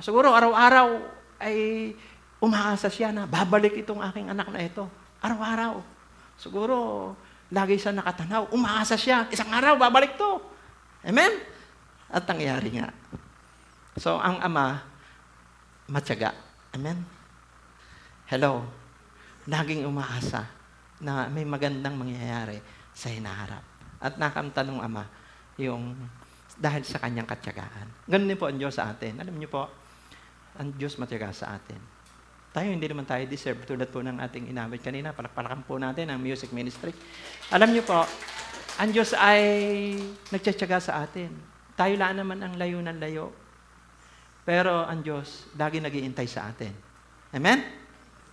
Siguro araw-araw ay umaasa siya na babalik itong aking anak na ito. Araw-araw. Siguro lagi siya nakatanaw. Umaasa siya. Isang araw, babalik to. Amen? At nangyari nga. So, ang ama, matyaga. Amen? Hello? Laging umaasa na may magandang mangyayari sa hinaharap. At nakamta ng ama yung dahil sa kanyang katyagaan. Ganun din po ang Diyos sa atin. Alam niyo po, ang Diyos matyaga sa atin. Tayo, hindi naman tayo deserve. Tulad po ng ating inawit kanina, palakpalakan po natin ang music ministry. Alam niyo po, ang Diyos ay nagtsatsaga sa atin. Tayo lang naman ang layo ng layo. Pero ang Diyos, lagi nag-iintay sa atin. Amen?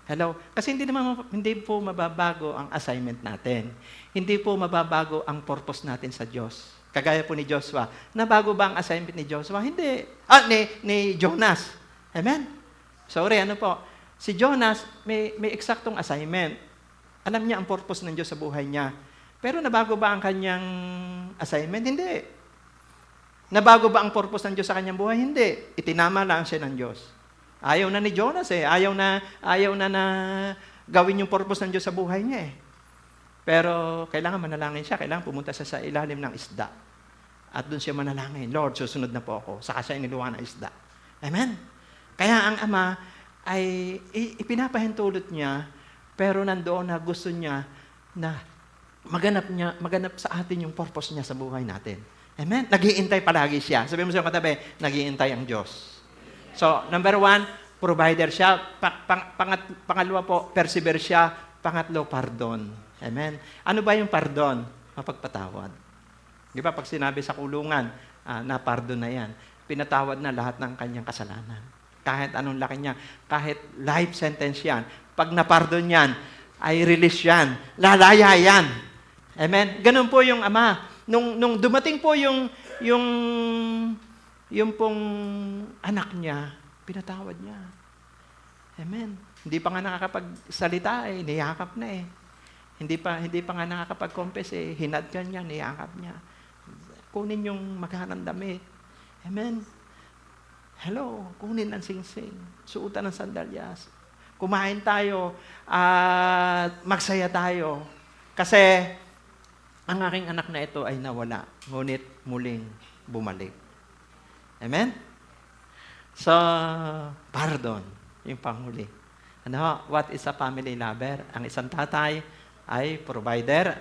Hello? Kasi hindi po mababago ang assignment natin. Hindi po mababago ang purpose natin sa Diyos. Kagaya po ni Joshua. Nabago ba ang assignment ni Joshua? Hindi. Ni Jonas. Amen? Sorry, ano po? Si Jonas, may eksaktong assignment. Alam niya ang purpose ng Diyos sa buhay niya. Pero nabago ba ang kanyang assignment? Hindi. Nabago ba ang purpose ng Diyos sa kanyang buhay? Hindi. Itinama lang siya ng Diyos. Ayaw na ni Jonas Ayaw na gawin yung purpose ng Diyos sa buhay niya Pero kailangan manalangin siya. Kailangan pumunta siya sa ilalim ng isda. At doon siya manalangin, Lord, susunod na po ako. Saka siya iniluwa ng isda. Amen? Kaya ang Ama ay ipinapahintulot niya, pero nandoon na gusto niya na maganap sa atin yung purpose niya sa buhay natin. Amen? Nag-iintay palagi siya. Sabi mo sa katabi, nag-iintay ang Diyos. So, number 1, provider siya. Pangalawa po, persevere siya. Pangatlo, pardon. Amen? Ano ba yung pardon? Mapagpatawad. Di ba, pag sinabi sa kulungan, na-pardon na yan, pinatawad na lahat ng kanyang kasalanan. Kahit anong laki niya, kahit life sentence yan, pag na-pardon yan, ay release yan. Lalaya yan. Amen? Ganun po yung Ama. Nung dumating po yung pong anak niya, pinatawad niya. Amen. Hindi pa nga nakakapagsalita niyakap na Hindi pa nga nakakapag-confess hinadkan niya, niyakap niya. Kunin yung maghanang damit. Amen. Hello, kunin ang singsing. Suotan ng sandalyas. Kumain tayo at magsaya tayo. Kasi ang aking anak na ito ay nawala, ngunit muling bumalik. Amen? So, pardon, yung panghuli. What is a family lover? Ang isang tatay ay provider.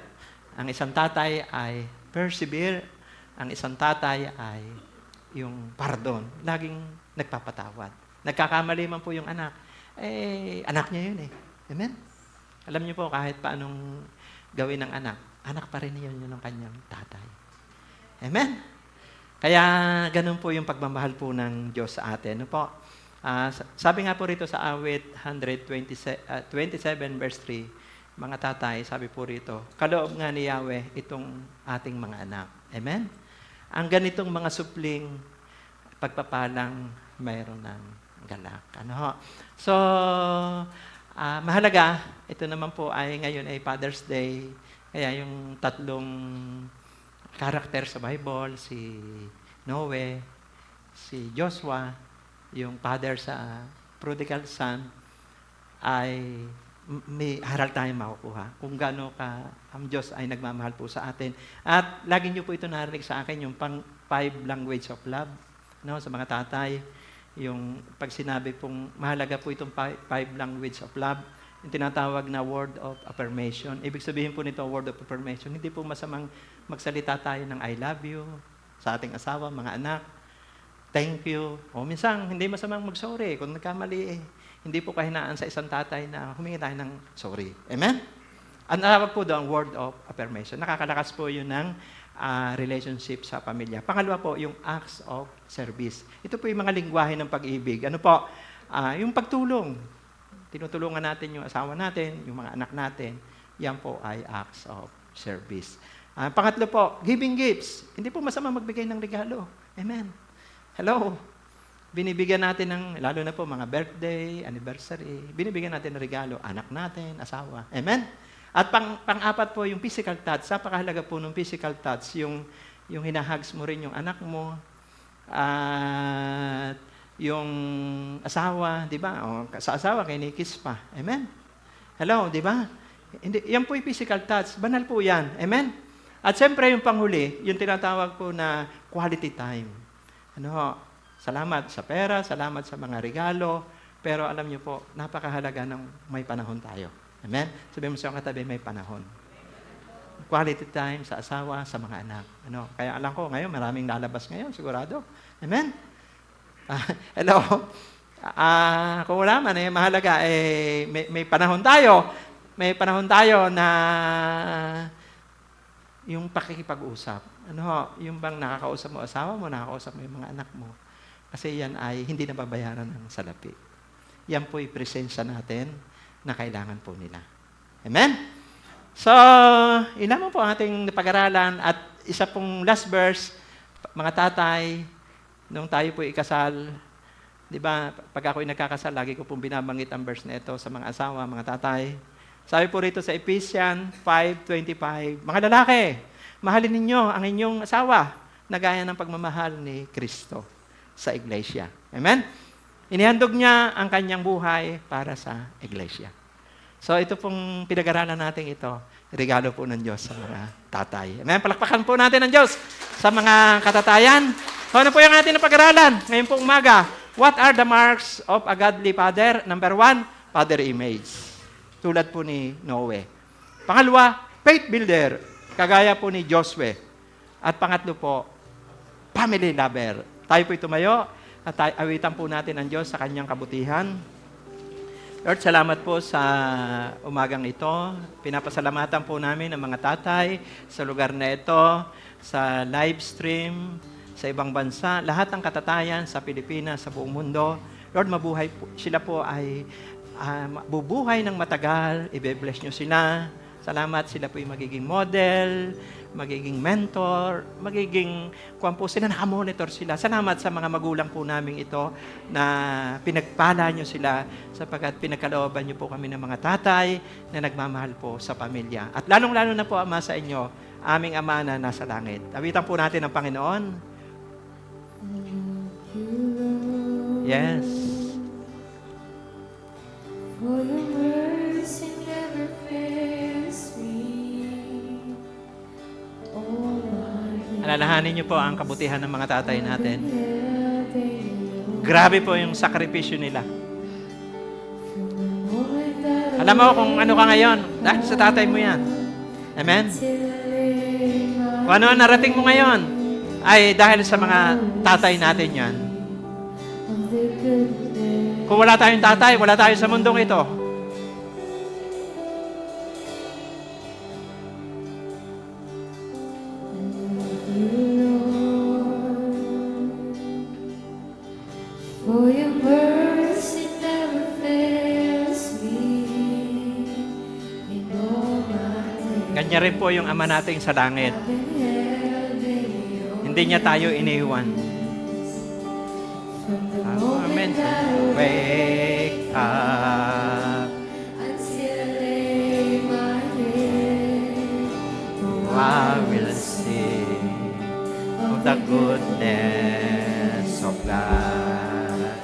Ang isang tatay ay persevere. Ang isang tatay ay yung pardon. Laging nagpapatawad. Nagkakamali man po yung anak. Anak niya yun Amen? Alam niyo po, kahit paanong gawin ng anak pa rin yun ng kanyang tatay. Amen? Kaya ganun po yung pagmamahal po ng Diyos sa atin. Ano po? Sabi nga po rito sa awit 127 verse 3, mga tatay, sabi po rito, kaloob nga ni Yahweh itong ating mga anak. Amen? Ang ganitong mga supling pagpapalang mayroon ng galak. So, mahalaga, ito naman po ay ngayon ay Father's Day. Kaya yung tatlong karakter sa Bible, si Noe, si Joshua, yung father sa prodigal son, ay may haral tayong makukuha kung gaano ka ang Diyos ay nagmamahal po sa atin. At lagi niyo po ito narinig sa akin, yung pang 5 language of love, no, sa mga tatay. Yung pag sinabi pong mahalaga po itong 5 language of love, yung tinatawag na word of affirmation. Ibig sabihin po nito, word of affirmation, hindi po masamang magsalita tayo ng I love you sa ating asawa, mga anak, thank you. O minsan, hindi masamang mag-sorry kung nagkamali eh. Hindi po kahinaan sa isang tatay na humingi tayo ng sorry. Amen? Ang tawag po doon, word of affirmation. Nakakalakas po yun ng relationship sa pamilya. Pangalawa po, yung acts of service. Ito po yung mga lingwahe ng pag-ibig. Ano po? Yung pagtulong. Tinutulungan natin yung asawa natin, yung mga anak natin. Yan po ay acts of service. Pangatlo po, giving gifts. Hindi po masama magbigay ng regalo. Amen. Hello. Binibigyan natin ng, lalo na po mga birthday, anniversary, binibigyan natin ng regalo, anak natin, asawa. Amen? At pang-apat po, yung physical touch. Napakahalaga po ng physical touch, yung hinahugs mo rin yung anak mo, at yung asawa, di ba? O, sa asawa, kinikis pa. Amen? Hello, di ba? Yan po yung physical touch. Banal po yan. Amen? At siyempre, yung panghuli, yung tinatawag po na quality time. Ano, salamat sa pera, salamat sa mga regalo, pero alam niyo po, napakahalaga ng may panahon tayo. Amen? Sabihin mo sa katabi, may panahon. Quality time sa asawa, sa mga anak. Ano? Kaya alam ko, ngayon, maraming lalabas ngayon, sigurado. Amen? Hello? Kung wala man, mahalaga, may panahon tayo. May panahon tayo na yung pakikipag-usap. Ano, yung bang nakakausap mo asawa mo, nakakausap mo yung mga anak mo. Kasi yan ay hindi nababayaran ng salapi. Yan po yung presensya natin na kailangan po nila. Amen? So, ilan po ang ating pag-aralan at isa pong last verse, mga tatay, nung tayo po ikasal, di ba, pag ako'y nagkakasal, lagi ko pong binabanggit ang verse na ito sa mga asawa, mga tatay. Sabi po rito sa Ephesians 5:25, mga lalaki, mahalin ninyo ang inyong asawa na gaya ng pagmamahal ni Kristo sa iglesia. Amen? Inihandog niya ang kanyang buhay para sa iglesia. So ito pong pinag-aralan natin ito, regalo po ng Diyos sa mga tatay. Amen? Palakpakan po natin ng Diyos sa mga katatayan. So ano po yung ating napag-aralan ngayon pong umaga? What are the marks of a godly father? Number 1, father image. Tulad po ni Noe. Pangalawa, faith builder. Kagaya po ni Josue. At pangatlo po, family lover. Tayo po'y tumayo at awitan po natin ang Diyos sa kanyang kabutihan. Lord, salamat po sa umagang ito. Pinapasalamatan po namin ang mga tatay sa lugar na ito, sa live stream, sa ibang bansa, lahat ng katatayan sa Pilipinas, sa buong mundo. Lord, mabuhay po. Sila po ay bubuhay ng matagal. I-bless nyo sila. Salamat, sila po ay magiging model, magiging mentor, magiging, kung po sila, nakamonitor sila. Salamat sa mga magulang po namin ito na pinagpala nyo sila sapagkat pinagkalooban nyo po kami ng mga tatay na nagmamahal po sa pamilya. At lalong-lalo na po, Ama, sa inyo, aming Ama na nasa langit. Awitan po natin ang Panginoon. Yes. For your mercy never fails me. Oh, my Alalahanin niyo po ang kabutihan ng mga tatay natin. Grabe po yung sakripisyo nila. Alam mo kung ano ka ngayon, dahil sa tatay mo yan. Amen? Kung ano ang narating mo ngayon, ay dahil sa mga tatay natin yan. Kung wala tayong tatay, wala tayo sa mundong ito. For your mercy never fails me. In all my days, Kanya rin po yung Ama nating sa langit. I've been held in your Hindi niya tayo iniwan. from the moment that I Wake up. until I lay my head. Oh, I will sing of the goodness of God.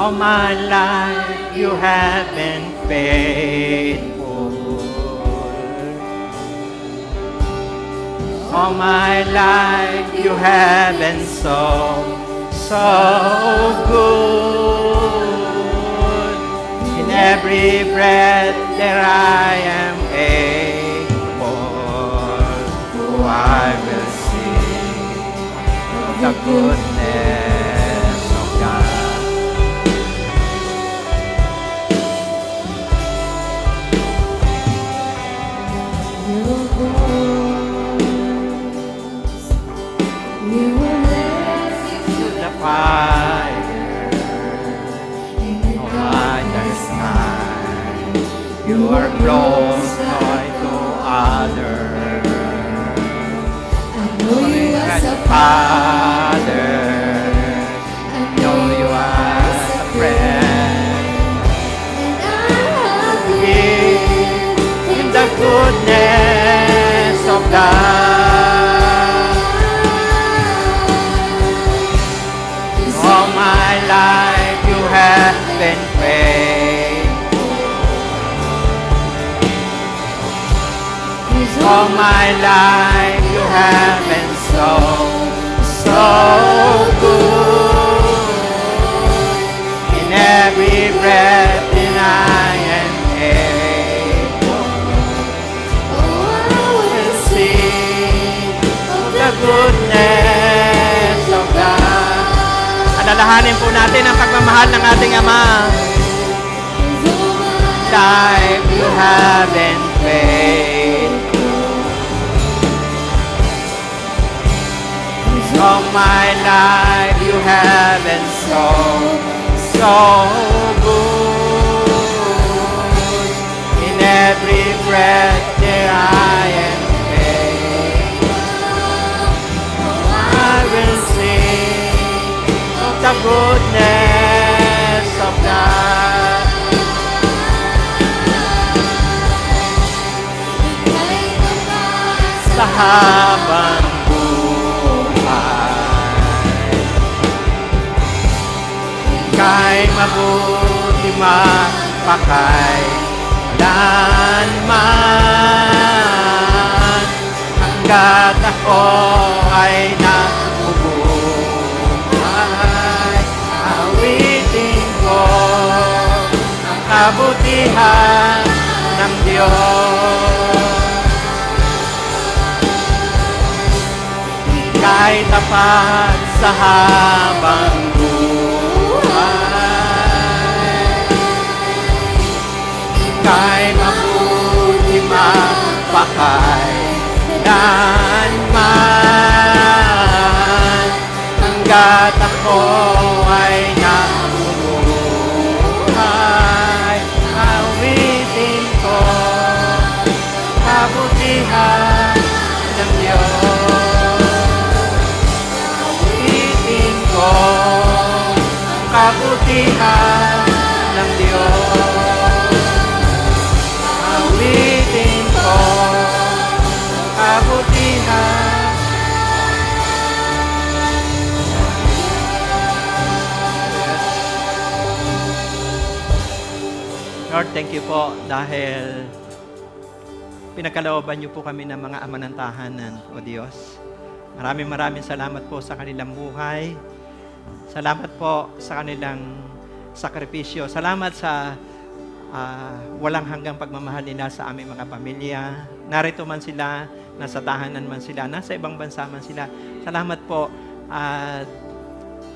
All my life you have been faithful. All my life you have been so good. In every breath that I am able, oh, I will sing of the goodness of God. Your voice, you will let me To the fire, in no other's time. You are close, Lord, to others. I know you as a Father, I know you as a friend. and I have Live in the goodness of God. All my life you have been faithful. All my life you have been so good. In every breath that I am able, Oh, I will sing of the goodness of God. Alalahanin po natin ang pagmamahal ng ating Ama. Life you have been faithful. All my life you have been so good. In every breath that I am able, I will sing of the goodness of God. Sa habang kay mabuti magpakailanman, hanggat ako ay nabubuhay. Awitin ko ang kabutihan ng Diyos. Ika'y tapat sa habang kay mabuti magpakailanman, hanggat ako ay nabubuhay. Awitin ko kabutihan ng Diyos. Awitin ko kabutihan ng Diyos. Awitin ko kabutihan. Lord, thank you po dahil pinagkalooban niyo po kami ng mga ama ng tahanan, O Diyos. Maraming salamat po sa kanilang buhay. Salamat po sa kanilang sakripisyo. Salamat sa walang hanggang pagmamahal nila sa aming mga pamilya. Narito man sila, nasa tahanan man sila, nasa ibang bansa man sila. Salamat po at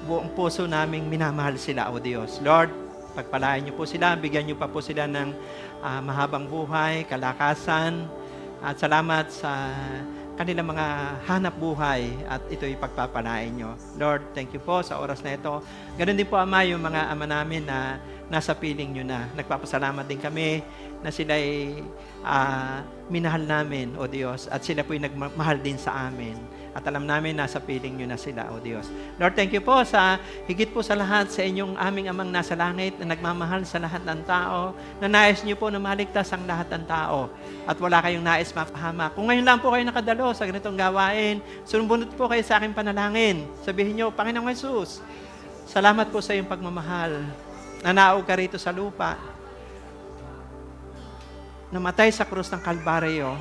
buong puso naming minamahal sila, O Diyos. Lord, pagpalain niyo po sila, bigyan niyo pa po sila ng mahabang buhay, kalakasan, at salamat sa kanilang mga hanap buhay at ito'y pagpapalain nyo. Lord, thank you po sa oras na ito. Ganun din po, Ama, yung mga ama namin na nasa piling nyo na. Nagpapasalamat din kami na sila'y minahal namin, O Diyos, at sila po'y nagmahal din sa amin. At alam namin nasa piling nyo na sila, O Diyos. Lord, thank you po sa higit po sa lahat sa inyong aming amang nasa langit na nagmamahal sa lahat ng tao, na nais nyo po na maligtas ang lahat ng tao at wala kayong nais mapahamak. Kung ngayon lang po kayo nakadalo sa ganitong gawain, sumunod po kayo sa aking panalangin. Sabihin nyo, Panginoong Jesus, salamat po sa iyong pagmamahal. nanaog ka rito sa lupa, namatay sa krus ng Kalbaryo,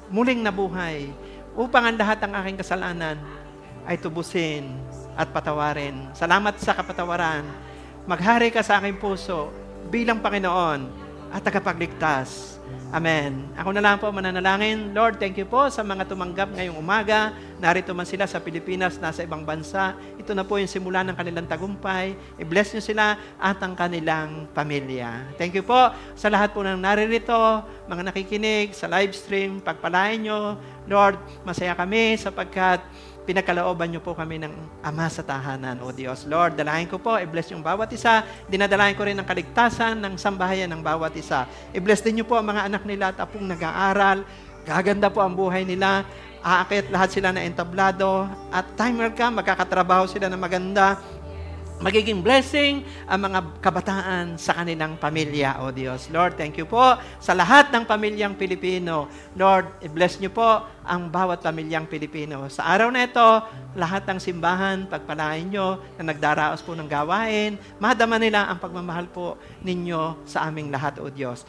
muling nabuhay, upang ang lahat ng aking kasalanan ay tubusin at patawarin. Salamat sa kapatawaran. Maghari ka sa aking puso bilang Panginoon at tagapagligtas. Amen. Ako na lang po mananalangin. Lord, thank you po sa mga tumanggap ngayong umaga. Narito man sila sa Pilipinas, nasa ibang bansa. Ito na po yung simula ng kanilang tagumpay. I-bless nyo sila at ang kanilang pamilya. Thank you po sa lahat po ng naririto, mga nakikinig sa live stream. Pagpalain nyo. Lord, masaya kami sapagkat pinagkalooban niyo po kami ng Ama sa tahanan, O Diyos. Lord, dalahin ko po, i-bless yung bawat isa. Dinadalahin ko rin ang kaligtasan ng sambahayan ng bawat isa. I-bless din niyo po ang mga anak nila at apong nag-aaral. Gaganda po ang buhay nila. Aakit lahat sila na entablado. At timer ka, magkakatrabaho sila na maganda. Magiging blessing ang mga kabataan sa kanilang pamilya, O Diyos. Lord, thank you po sa lahat ng pamilyang Pilipino. Lord, i-bless niyo po ang bawat pamilyang Pilipino. Sa araw na ito, lahat ng simbahan, pagpalain nyo na nagdaraos po ng gawain, madama nila ang pagmamahal po ninyo sa aming lahat, O Diyos.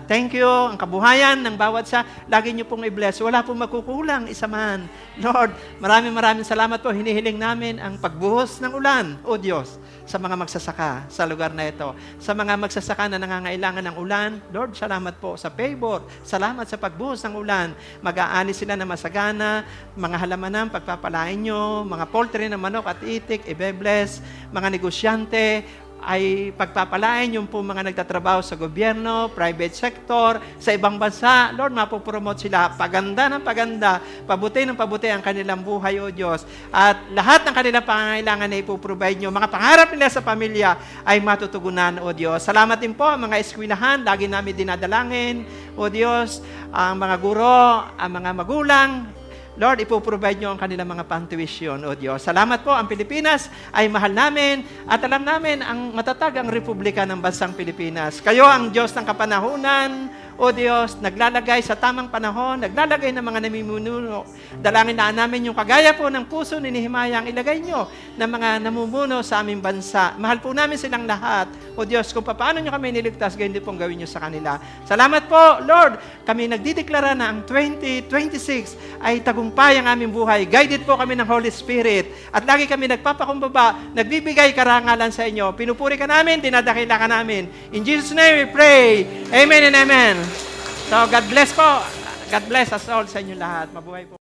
Thank you, ang kabuhayan ng bawat sa, lagi nyo pong i-bless. Wala pong magkukulang, isa man. Lord, maraming salamat po. Hinihiling namin ang pagbuhos ng ulan, O Diyos, sa mga magsasaka sa lugar na ito. Sa mga magsasaka na nangangailangan ng ulan, Lord, salamat po sa favor. Salamat sa pagbuhos ng ulan. Mag-aani sila na masagana, mga halamanan, pagpapalain nyo, mga poultry na manok at itik, i-bless, mga negosyante, ay pagpapalain yung po mga nagtatrabaho sa gobyerno, private sector, sa ibang bansa. Lord, mapopromote sila. Paganda ng paganda, pabuti ng pabuti ang kanilang buhay, O Diyos. At lahat ng kanilang pangangailangan na ipoprovide nyo, mga pangarap nila sa pamilya ay matutugunan, O Diyos. Salamat din po ang mga eskwelahan, lagi namin dinadalangin, O Diyos, ang mga guro, ang mga magulang. Lord, ipoprovide nyo ang kanilang mga pantuition, O Diyos. Salamat po, ang Pilipinas ay mahal namin at alam namin ang matatag ang Republika ng Bansang Pilipinas. Kayo ang Diyos ng kapanahunan, O Diyos, naglalagay sa tamang panahon, naglalagay ng mga namumuno. Dalangin na namin yung kagaya po ng puso ni Nehemiah ang ilagay nyo ng mga namumuno sa aming bansa. Mahal po namin silang lahat. O Diyos, kung paano nyo kami niligtas, gayon din pong gawin nyo sa kanila. Salamat po, Lord. Kami nagdideklara na ang 2026 ay tagumpay ang aming buhay. Guided po kami ng Holy Spirit. At lagi kami nagpapakumbaba, nagbibigay karangalan sa inyo. Pinupuri ka namin, dinadakila ka namin. In Jesus' name we pray. Amen and amen. So, God bless po. God bless us all sa inyo lahat. Mabuhay po.